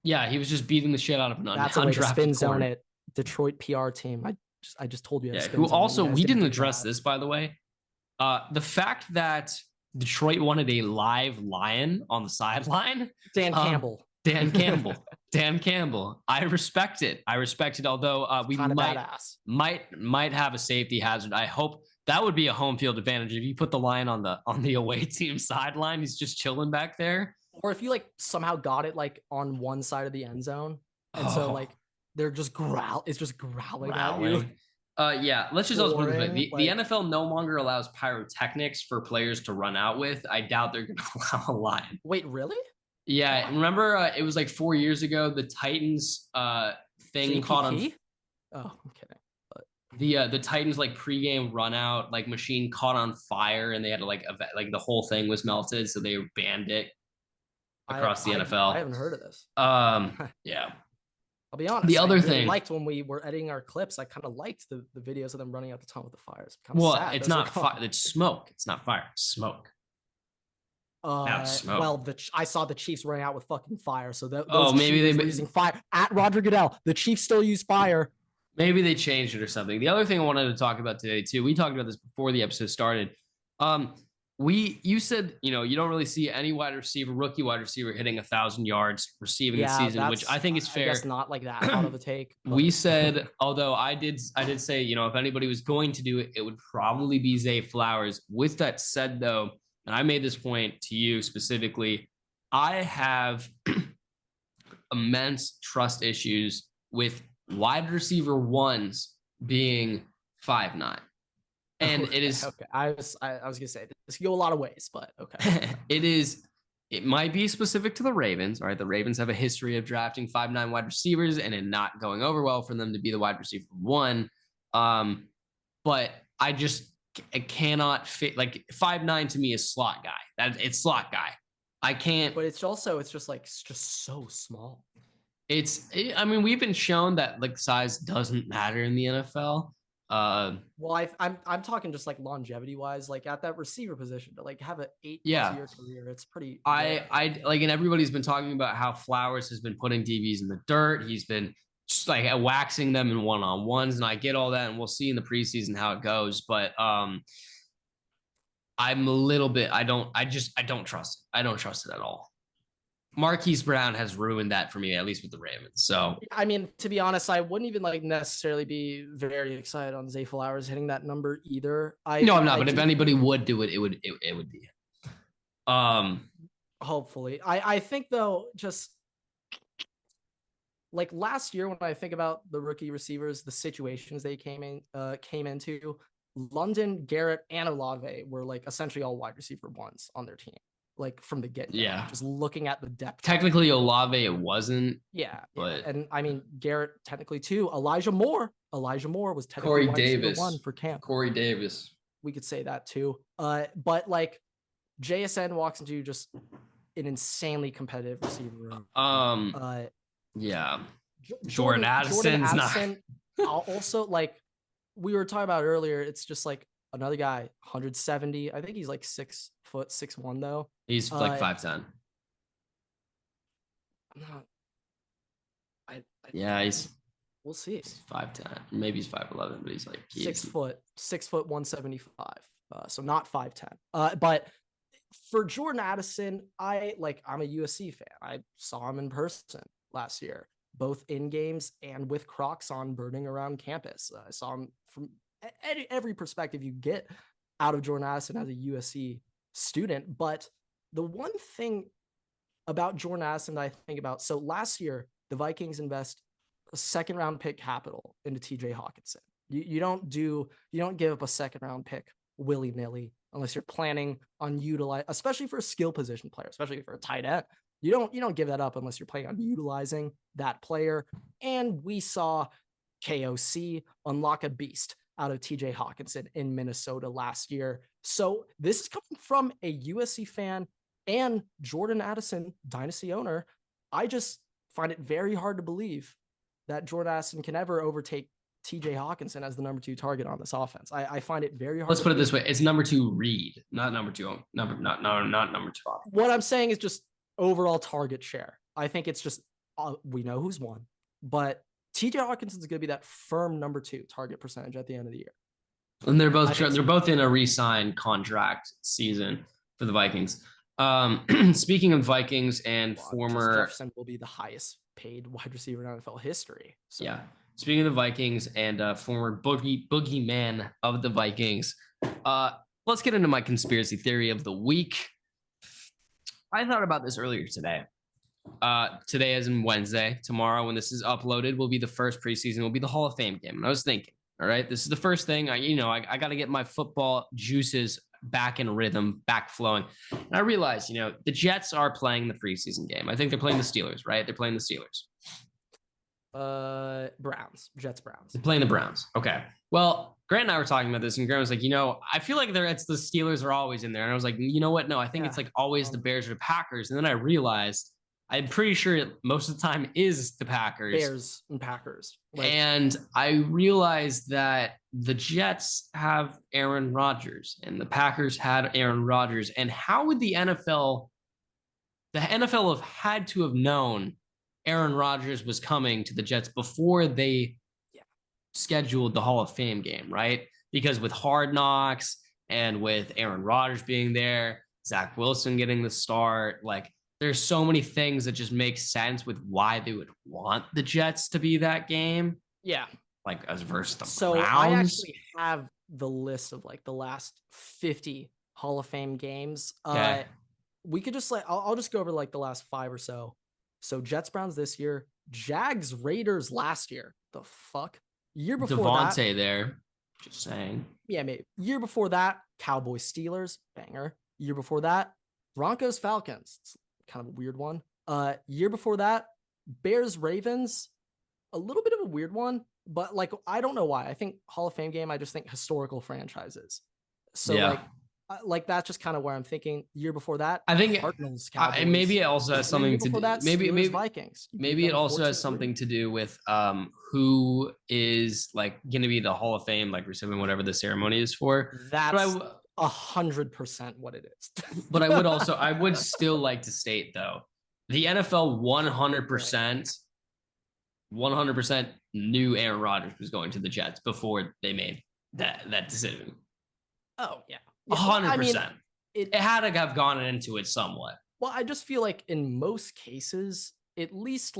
Yeah, he was just beating the shit out of an undrafted That's a way to spin zone it. Detroit PR team. I just told you. Yeah, who also, we didn't address this, by the way. The fact that Detroit wanted a live lion on the sideline. Dan Campbell. I respect it. Although we might have a safety hazard. I hope that would be a home field advantage if you put the lion on the away team sideline. He's just chilling back there. Or if you like somehow got it like on one side of the end zone, and so like they're just it's just growling at you. Yeah, let's just also put it this way. The NFL no longer allows pyrotechnics for players to run out with. I doubt they're going to allow a lion. Wait, really? Yeah, remember it was like 4 years ago, the Titans thing caught on. Oh, I'm kidding. The Titans like pregame run out like machine caught on fire, and they had to like the whole thing was melted, so they banned it across the NFL. I haven't heard of this. Yeah. I'll be honest. The other thing I liked when we were editing our clips. I kind of liked the videos of them running out the tunnel with the fires. Well, it's not fire. It's smoke. It's not fire. It's smoke. Smoke. Well, I saw the Chiefs running out with fucking fire. So maybe they were using fire at Roger Goodell. The Chiefs still use fire. Maybe they changed it or something. The other thing I wanted to talk about today too. We talked about this before the episode started. You said, you don't really see any rookie wide receiver hitting 1,000 yards receiving the season, which I think is fair. I guess not like that out of a take. We said, although I did say, if anybody was going to do it, it would probably be Zay Flowers. With that said, though, and I made this point to you specifically, I have immense trust issues with wide receiver ones being 5'9". And it is okay. I was gonna say this can go a lot of ways, but okay. It might be specific to the Ravens. All right, the Ravens have a history of drafting 5'9" wide receivers and it not going over well for them to be the wide receiver one. But I cannot fit, like 5'9" to me is slot guy. It's slot guy. I can't. But it's just so small. I mean, we've been shown that like size doesn't matter in the NFL. Well, I'm talking just like longevity wise, like at that receiver position to like have an 8-year career. It's pretty. I like, and everybody's been talking about how Flowers has been putting DBs in the dirt. He's been just like waxing them in one-on-ones, and I get all that, and we'll see in the preseason how it goes. But I'm a little bit. I don't trust it. I don't trust it at all. Marquise Brown has ruined that for me, at least with the Ravens. So, I mean, to be honest, I wouldn't even like necessarily be very excited on Zay Flowers hitting that number either. No, I'm not. But if anybody would do it, it would be. Hopefully, I think though, just like last year when I think about the rookie receivers, the situations they came into, London, Garrett, and Olave were like essentially all wide receiver ones on their team, like from the get-go. Yeah. Just looking at the depth. Technically, Olave it wasn't. Yeah, but and I mean Garrett technically too. Elijah Moore was technically Corey wide Davis receiver one for camp. Corey Davis. We could say that too. But like JSN walks into just an insanely competitive receiver room. Yeah. Jordan Addison's Addison, not. Also, like we were talking about earlier, it's just like another guy, 170. I think he's like 6 foot 6'1" though. He's like 5'10". Yeah, he's. We'll see. He's 5'10". Maybe he's 5'11", but he's like 6 foot 175. So not 5'10". But for Jordan Addison, I'm a USC fan. I saw him in person last year, both in games and with Crocs on, burning around campus. I saw him from every perspective you get out of Jordan Addison as a USC student. But the one thing about Jordan Addison that I think about, so last year, the Vikings invest a second round pick capital into TJ Hawkinson. You don't give up a second round pick willy-nilly unless you're planning on especially for a skill position player, especially for a tight end. You don't give that up unless you're planning on utilizing that player. And we saw KOC unlock a beast out of TJ Hawkinson in Minnesota last year. So this is coming from a USC fan and Jordan Addison dynasty owner. I just find it very hard to believe that Jordan Addison can ever overtake TJ Hawkinson as the number 2 target on this offense. I find it very hard. Let's put it this way. It's number 2 Reed, not number 2. Not number 2. What I'm saying is just overall target share. I think it's just, we know who's won, but TJ Hawkinson is going to be that firm number 2 target percentage at the end of the year. And they're both in a re-signed contract season for the Vikings. Speaking of Vikings and former Jefferson will be the highest paid wide receiver in NFL history. So. Yeah. Speaking of the Vikings and former boogeyman of the Vikings, let's get into my conspiracy theory of the week. I thought about this earlier today. Today as in Wednesday. Tomorrow when this is uploaded will be the first preseason, will be the Hall of Fame game. And I was thinking, all right, this is the first thing. I got to get my football juices back in rhythm, back flowing. And I realized, the Jets are playing the preseason game. I think they're playing the Steelers, right? They're playing the Steelers. Jets, Browns. They're playing the Browns. Okay. Well, Grant and I were talking about this, and Grant was like, I feel like it's the Steelers are always in there. And I was like, you know what? No, I think it's like always the Bears or the Packers. And then I realized I'm pretty sure most of the time is the Packers. Bears and Packers. And I realized that the Jets have Aaron Rodgers and the Packers had Aaron Rodgers. And how would the NFL have had to have known Aaron Rodgers was coming to the Jets before they scheduled the Hall of Fame game, right? Because with Hard Knocks and with Aaron Rodgers being there, Zach Wilson getting the start, there's so many things that just make sense with why they would want the Jets to be that game. Yeah. As versus the Browns. I actually have the list of the last 50 Hall of Fame games. Okay. We could just I'll just go over the last 5 or so. So Jets, Browns this year, Jags, Raiders last year. The fuck? Year before Devontae there. Just saying. Yeah, maybe. Year before that, Cowboys, Steelers, banger. Year before that, Broncos, Falcons. It's kind of a weird one. Year before that, Bears, Ravens. A little bit of a weird one, but I don't know why. I think Hall of Fame game, I just think historical franchises. So yeah. That's just kind of where I'm thinking. Year before that, I think Cardinals, Cowboys. Maybe it also has something to do. Maybe Vikings. Maybe it also has something to do with who is going to be the Hall of Fame, receiving whatever the ceremony is for. That's 100% what it is. But I would still like to state though, the NFL 100% knew Aaron Rodgers was going to the Jets before they made that decision. Oh yeah. 100%. It had to have gone into it somewhat. Well, I just feel in most cases, at least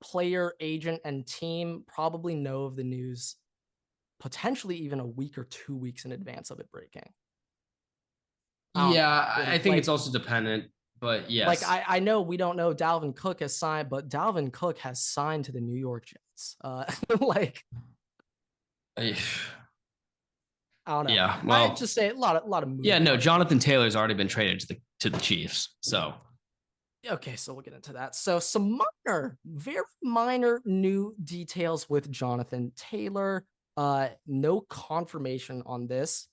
player, agent, and team probably know of the news potentially even a week or 2 weeks in advance of it breaking. Yeah, I think it's also dependent. But yes, like I know we don't know Dalvin Cook has signed, but Dalvin Cook has signed to the New York Jets. Like I don't know. Yeah, well, I just say a lot of moves. Yeah, no, Jonathan Taylor's already been traded to the Chiefs. So okay, so we'll get into that. So some very minor new details with Jonathan Taylor. No confirmation on this.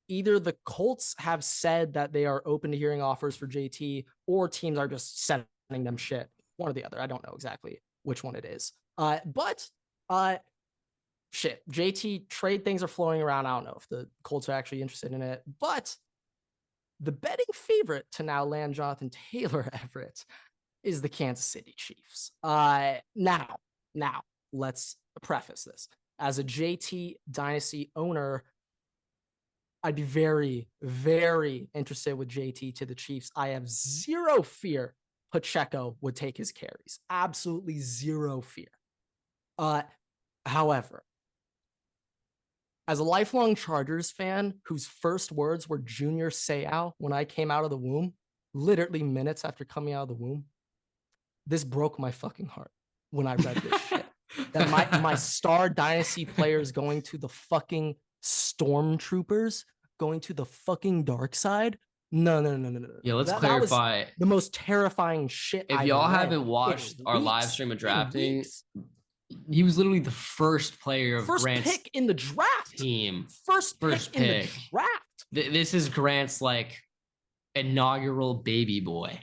Either the Colts have said that they are open to hearing offers for JT, or teams are just sending them shit. One or the other. I don't know exactly which one it is. But shit, JT trade things are flowing around. I don't know if the Colts are actually interested in it, but the betting favorite to now land Jonathan Taylor, Everett, is the Kansas City Chiefs. Now, let's preface this. As a JT Dynasty owner, I'd be very, very interested with JT to the Chiefs. I have zero fear Pacheco would take his carries. Absolutely zero fear. However, as a lifelong Chargers fan whose first words were Junior Seau when I came out of the womb, literally minutes after coming out of the womb, this broke my fucking heart when I read this shit. That my star dynasty players going to the fucking Stormtroopers, going to the fucking dark side. No. Yeah, let's clarify. That was the most terrifying shit. If y'all haven't watched our live stream of drafting, he was literally the first player of Grant's pick in the draft team. First pick in the draft. This is Grant's like inaugural baby boy.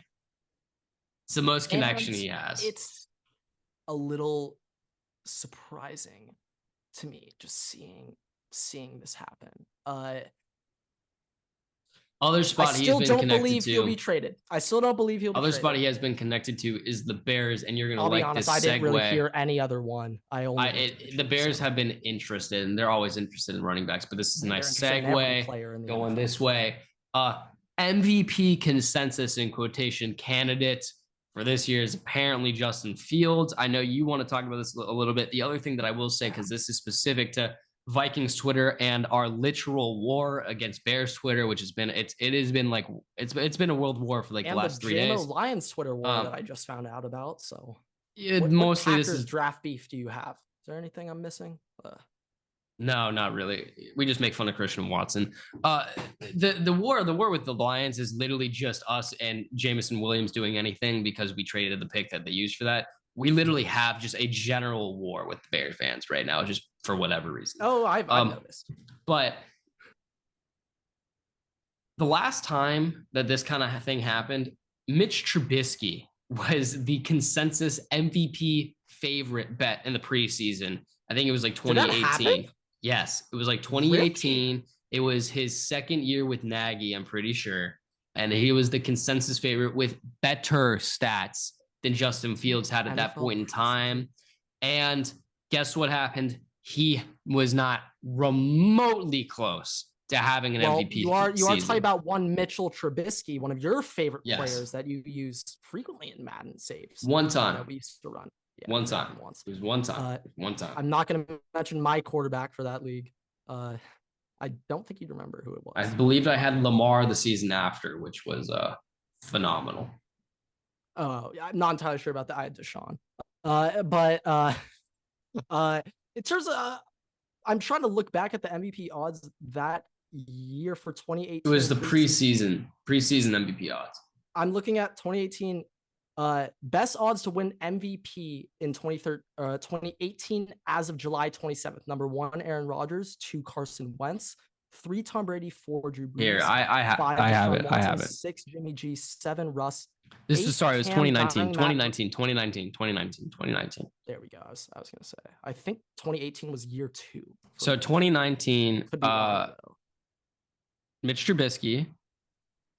It's the most connection he has. It's a little surprising to me just seeing this happen. Other spot he's been connected to. I still don't believe he'll be traded. I still don't believe he'll be traded. Other spot he has been connected to is the Bears, and you're gonna like honest, this segue. I didn't really hear any other one. The Bears have been interested, and they're always interested in running backs. But this is a nice segue going this way. MVP consensus in quotation candidate for this year is apparently Justin Fields. I know you want to talk about this a little bit. The other thing that I will say, because this is specific to Vikings Twitter and our literal war against Bears Twitter, which has been it's been a world war for like the last 3 days. And the Lions Twitter war that I just found out about. So mostly this is draft beef. Do you have? Is there anything I'm missing? No, not really. We just make fun of Christian Watson. The war with the Lions is literally just us and Jameson Williams doing anything because we traded the pick that they used for that. We literally have just a general war with the Bears fans right now, just for whatever reason. Oh, I've noticed. But the last time that this kind of thing happened, Mitch Trubisky was the consensus MVP favorite bet in the preseason. I think it was like 2018. Yes, it was like 2018. Really? It was his second year with Nagy, I'm pretty sure. And he was the consensus favorite with better stats than Justin Fields had at that point in time. And guess what happened? He was not remotely close to having an MVP. You are talking about one Mitchell Trubisky, one of your favorite players that you use frequently in Madden saves. One time. That we used to run. Yeah, one time. It was one time. One time. I'm not going to mention my quarterback for that league. I don't think you'd remember who it was. I believed I had Lamar the season after, which was phenomenal. Oh, I'm not entirely sure about that. I had Deshaun. But in terms of, I'm trying to look back at the MVP odds that year for 2018. It was the preseason MVP odds. I'm looking at 2018. Best odds to win MVP in 2018 as of July 27th. Number 1, Aaron Rodgers. 2, Carson Wentz. 3, Tom Brady. 4, Drew Brees. Here, I have it. 6, Jimmy G. 7, Russ. It was 2019. There we go. I was gonna say. I think 2018 was year 2. So 2019, Mitch Trubisky.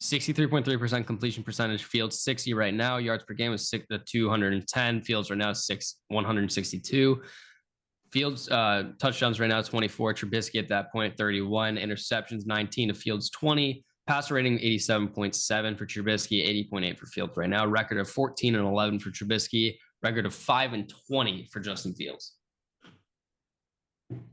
63.3% completion percentage. Fields 60 right now. Yards per game is 210. Fields right now 162. Fields touchdowns right now 24. Trubisky at that point 31. Interceptions 19 to Fields 20. Passer rating 87.7 for Trubisky, 80.8 for Fields right now. Record of 14-11 for Trubisky. Record of 5-20 for Justin Fields.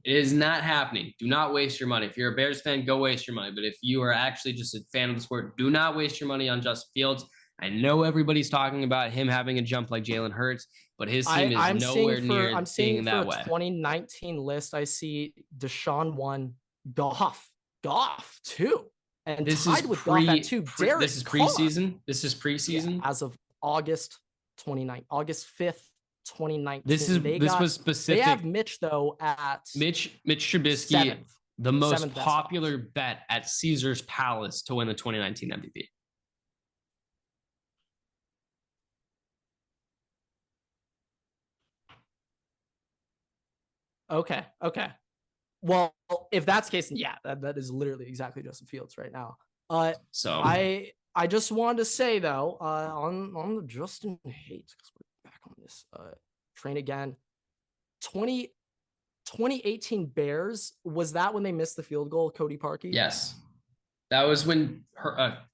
It is not happening. Do not waste your money. If you're a Bears fan, go waste your money. But if you are actually just a fan of the sport, do not waste your money on Justin Fields. I know everybody's talking about him having a jump like Jalen Hurts, but his team is nowhere near being that way. 2019 list, I see Deshaun 1, Goff 2. And this tied with Goff at 2. This is preseason. This is preseason. Yeah, as of August 5th, 2019. This was specific. They have Mitch though at Mitch Trubisky, the most popular bet at Caesar's Palace to win the 2019 MVP. Okay. Well, if that's the case, then yeah, that is literally exactly Justin Fields right now. So I just wanted to say though, on the Justin hate, because we're back on this train again. 2018 Bears, was that when they missed the field goal, Cody Parkey? Yes, that was when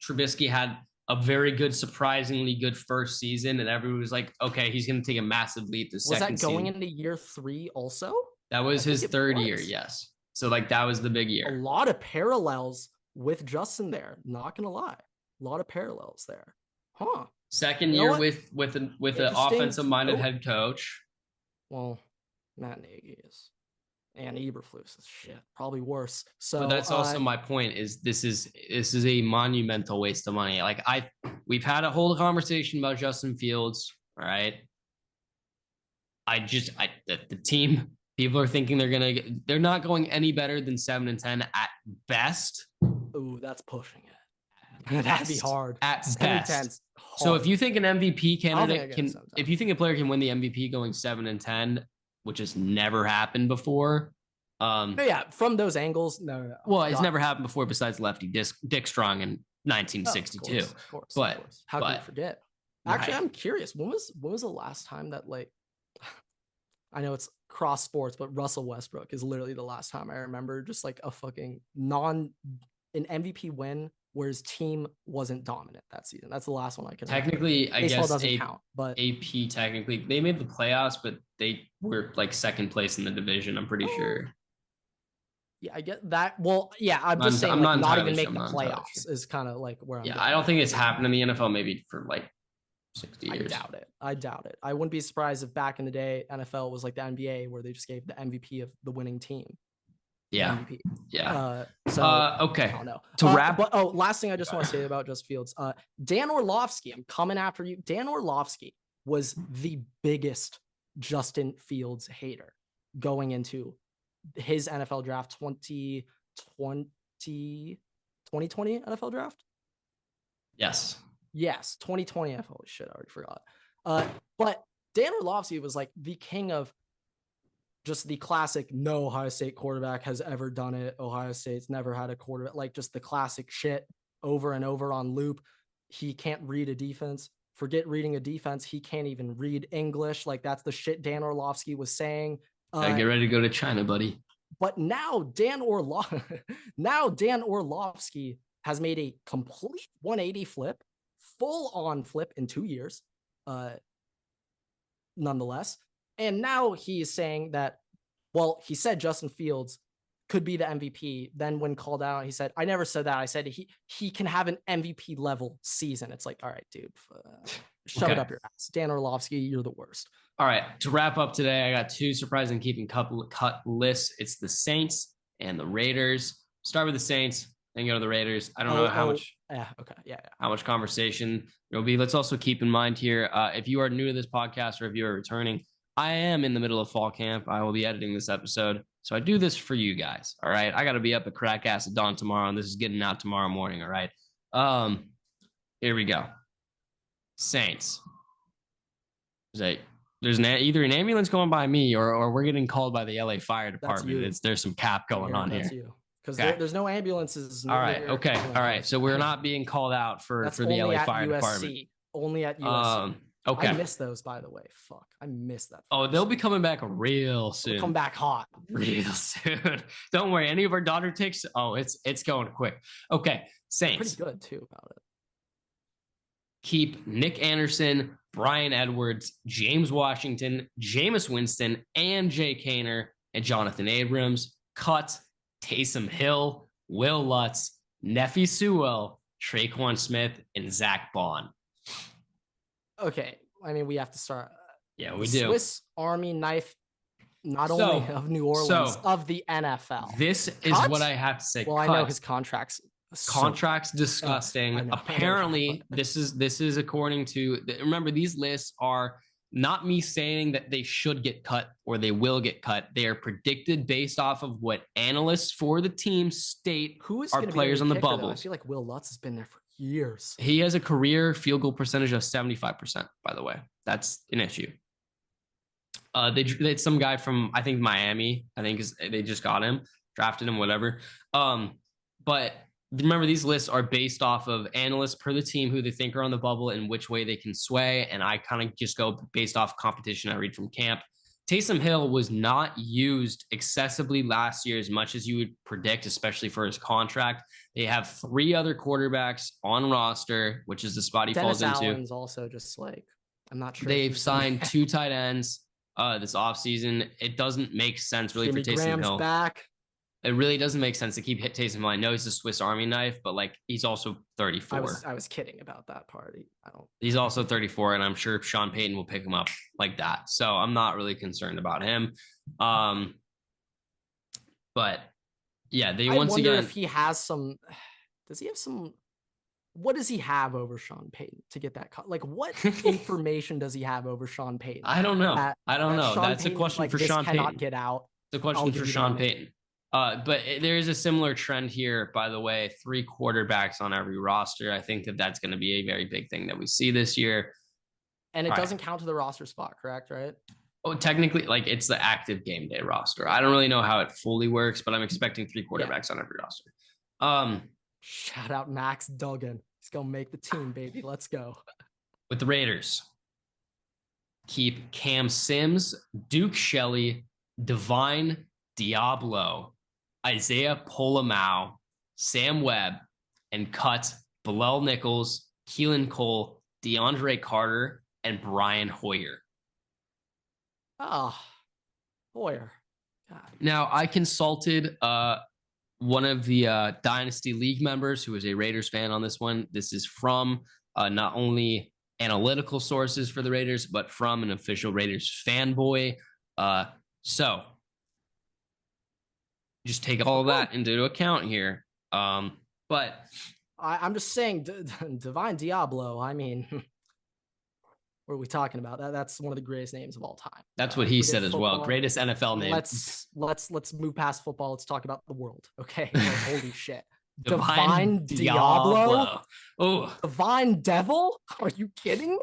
Trubisky had a very good, surprisingly good first season, and everyone was like, okay, he's going to take a massive leap the second season. Was that going into year 3 also? That was his third year, yes. So, like, that was the big year. A lot of parallels with Justin there, not going to lie. A lot of parallels there. Huh. Second year with an offensive-minded head coach. Well, Matt Nagy is. And Eberflus is shit, probably worse. So but that's also my point. Is this is a monumental waste of money. Like we've had a whole conversation about Justin Fields. All right, the team. People are thinking they're not going any better than 7-10 at best. Ooh, that's pushing it. That'd be hard. At best. So if you think an MVP candidate if you think a player can win the MVP going 7-10. Which has never happened before. Yeah, from those angles, no. Well, it's never happened before besides Lefty Dick Strong in 1962. Of course. How can you forget? Actually, I'm curious. When was the last time that, like, I know it's cross sports, but Russell Westbrook is literally the last time I remember just like a fucking an MVP win where his team wasn't dominant that season. That's the last one I can technically remember. Baseball doesn't count, but AP technically they made the playoffs, but they were like second place in the division, I'm pretty sure. Yeah, I get that. Well, yeah, I'm just saying like, not even making the playoffs is kind of like where I'm I don't think it's happened in the NFL maybe for like 60 years. I doubt it. I wouldn't be surprised if back in the day NFL was like the NBA where they just gave the MVP of the winning team. Yeah. MVP. Yeah. Okay. I don't know. To wrap. But last thing I just want to say about Justin Fields. Dan Orlovsky, I'm coming after you. Dan Orlovsky was the biggest Justin Fields hater going into his NFL draft 2020 NFL draft. Yes. 2020 NFL. Holy shit, I already forgot. But Dan Orlovsky was like the king of just the classic, no Ohio State quarterback has ever done it. Ohio State's never had a quarterback, like just the classic shit over and over on loop. He can't read a defense. Forget reading a defense. He can't even read English. Like that's the shit Dan Orlovsky was saying. Get ready to go to China, buddy. But now Dan Orlovsky has made a complete 180 flip, full on flip in 2 years. Nonetheless. And now he is saying that, well, he said Justin Fields could be the MVP. Then when called out, he said, I never said that. I said he can have an MVP level season. It's like, all right, dude, shove it up your ass. Dan Orlovsky, you're the worst. All right, to wrap up today, I got 2 surprising keeping cut lists. It's the Saints and the Raiders. Start with the Saints, then go to the Raiders. I don't know how much. How much conversation there will be. Let's also keep in mind here, if you are new to this podcast or if you are returning, I am in the middle of fall camp. I will be editing this episode. So I do this for you guys. All right. I got to be up at crack ass at dawn tomorrow, and this is getting out tomorrow morning. All right. Here we go. Saints. There's either an ambulance going by me or we're getting called by the LA Fire Department. There's some cap going on here. Because there's no ambulances. All right. Okay. All right. So we're not being called out for the LA Fire Department. Only at USC. Okay. I miss those, by the way. Fuck. I miss that. Oh, they'll be coming back real soon. They'll come back hot. Real soon. Don't worry. Any of our daughter takes. Oh, it's going quick. Okay. Saints. Pretty good too about it. Keep Nick Anderson, Brian Edwards, James Washington, Jameis Winston, and Jay Kaner and Jonathan Abrams. Cut Taysom Hill, Will Lutz, Nefi Sewell, Traquan Smith, and Zach Bond. Okay, I mean, we have to start. Yeah, we do. Swiss Army knife, not only of New Orleans, of the NFL. This is what I have to say. Well, I know his contract's disgusting. Apparently, this is according to, remember, these lists are not me saying that they should get cut or they will get cut. They are predicted based off of what analysts for the team state are players on the bubble. I feel like Will Lutz has been there for years. He has a career field goal percentage of 75%, by the way. That's an issue. They had some guy from, I think, Miami. They just got him, drafted him, whatever. But remember, these lists are based off of analysts per the team who they think are on the bubble and which way they can sway. And I kind of just go based off competition I read from camp. Taysom Hill was not used excessively last year as much as you would predict, especially for his contract. They have 3 other quarterbacks on roster, which is the spot he falls into. Allen's also just like, I'm not sure. They've signed 2 tight ends this offseason. It doesn't make sense really for Taysom Hill. Back. It really doesn't make sense to keep Taysom Hill. I know he's a Swiss Army knife, but like he's also 34. I was kidding about that part. He's also 34, and I'm sure Sean Payton will pick him up like that. So I'm not really concerned about him. But yeah, I wonder if he has some. Does he have some? What does he have over Sean Payton to get that cut? Like, what information does he have over Sean Payton? I don't know. That's a question for Sean Payton. Cannot get out. It's a question for Sean Payton. But there is a similar trend here, by the way, 3 quarterbacks on every roster. I think that's going to be a very big thing that we see this year. And it doesn't count to the roster spot, correct? Right? Oh, technically, like it's the active game day roster. I don't really know how it fully works, but I'm expecting 3 quarterbacks on every roster. Shout out Max Duggan. He's going to make the team, baby. Let's go. With the Raiders, keep Cam Sims, Duke Shelley, Divine Diablo, Isaiah Polamau, Sam Webb, and cut Bilal Nichols, Keelan Cole, DeAndre Carter, and Brian Hoyer. Oh, Hoyer. God. Now, I consulted one of the Dynasty League members who is a Raiders fan on this one. This is from not only analytical sources for the Raiders, but from an official Raiders fanboy. So just take all of that into account here. But I'm just saying, Divine Diablo, I mean, what are we talking about? That's one of the greatest names of all time. That's what he said as well. Greatest NFL name. Let's move past football. Let's talk about the world. Okay. Holy shit. Divine Diablo. Oh, Divine Devil? Are you kidding?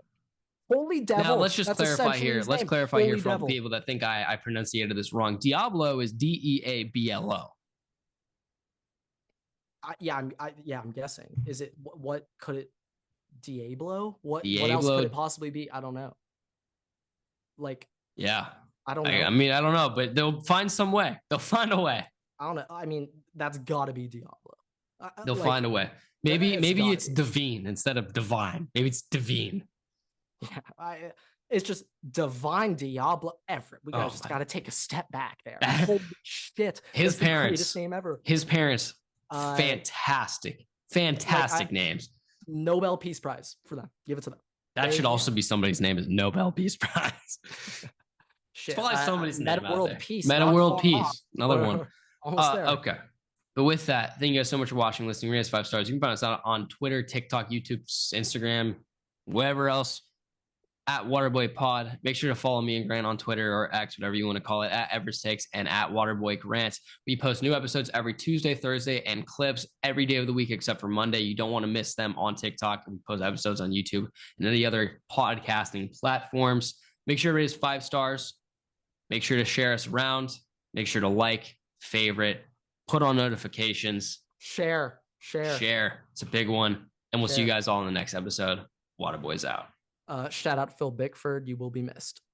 Holy Devil. Now let's just clarify here. Let's clarify here for all the people that think I pronunciated this wrong. Diablo is Deablo. I'm guessing. Is it what could it Diablo? What else could it possibly be? I don't know. Like, yeah, I don't know. I mean, I don't know, but they'll find some way. They'll find a way. I don't know. I mean, that's got to be Diablo. They'll find a way. Maybe it's Divine instead of Divine. Maybe it's Divine. Yeah, it's just Divine Diablo Everett. We just got to take a step back there. Holy shit! His parents, the greatest name ever. His parents, fantastic names. Nobel Peace Prize for them. Give it to them. That should also be somebody's name is Nobel Peace Prize. Shit, probably somebody's name Meta World Peace. Meta World Peace. Another one. Almost there. Okay. But with that, thank you guys so much for watching, listening. Rate us 5 stars. You can find us out on Twitter, TikTok, YouTube, Instagram, wherever else. At Waterboy Pod. Make sure to follow me and Grant on Twitter or X, whatever you want to call it, at Everett Takes and at Waterboy Grant. We post new episodes every Tuesday, Thursday, and clips every day of the week except for Monday. You don't want to miss them on TikTok. We post episodes on YouTube and any other podcasting platforms. Make sure to rate us 5 stars. Make sure to share us around. Make sure to like, favorite, put on notifications. Share. It's a big one. And we'll see you guys all in the next episode. Waterboy's out. Shout out Phil Bickford. You will be missed.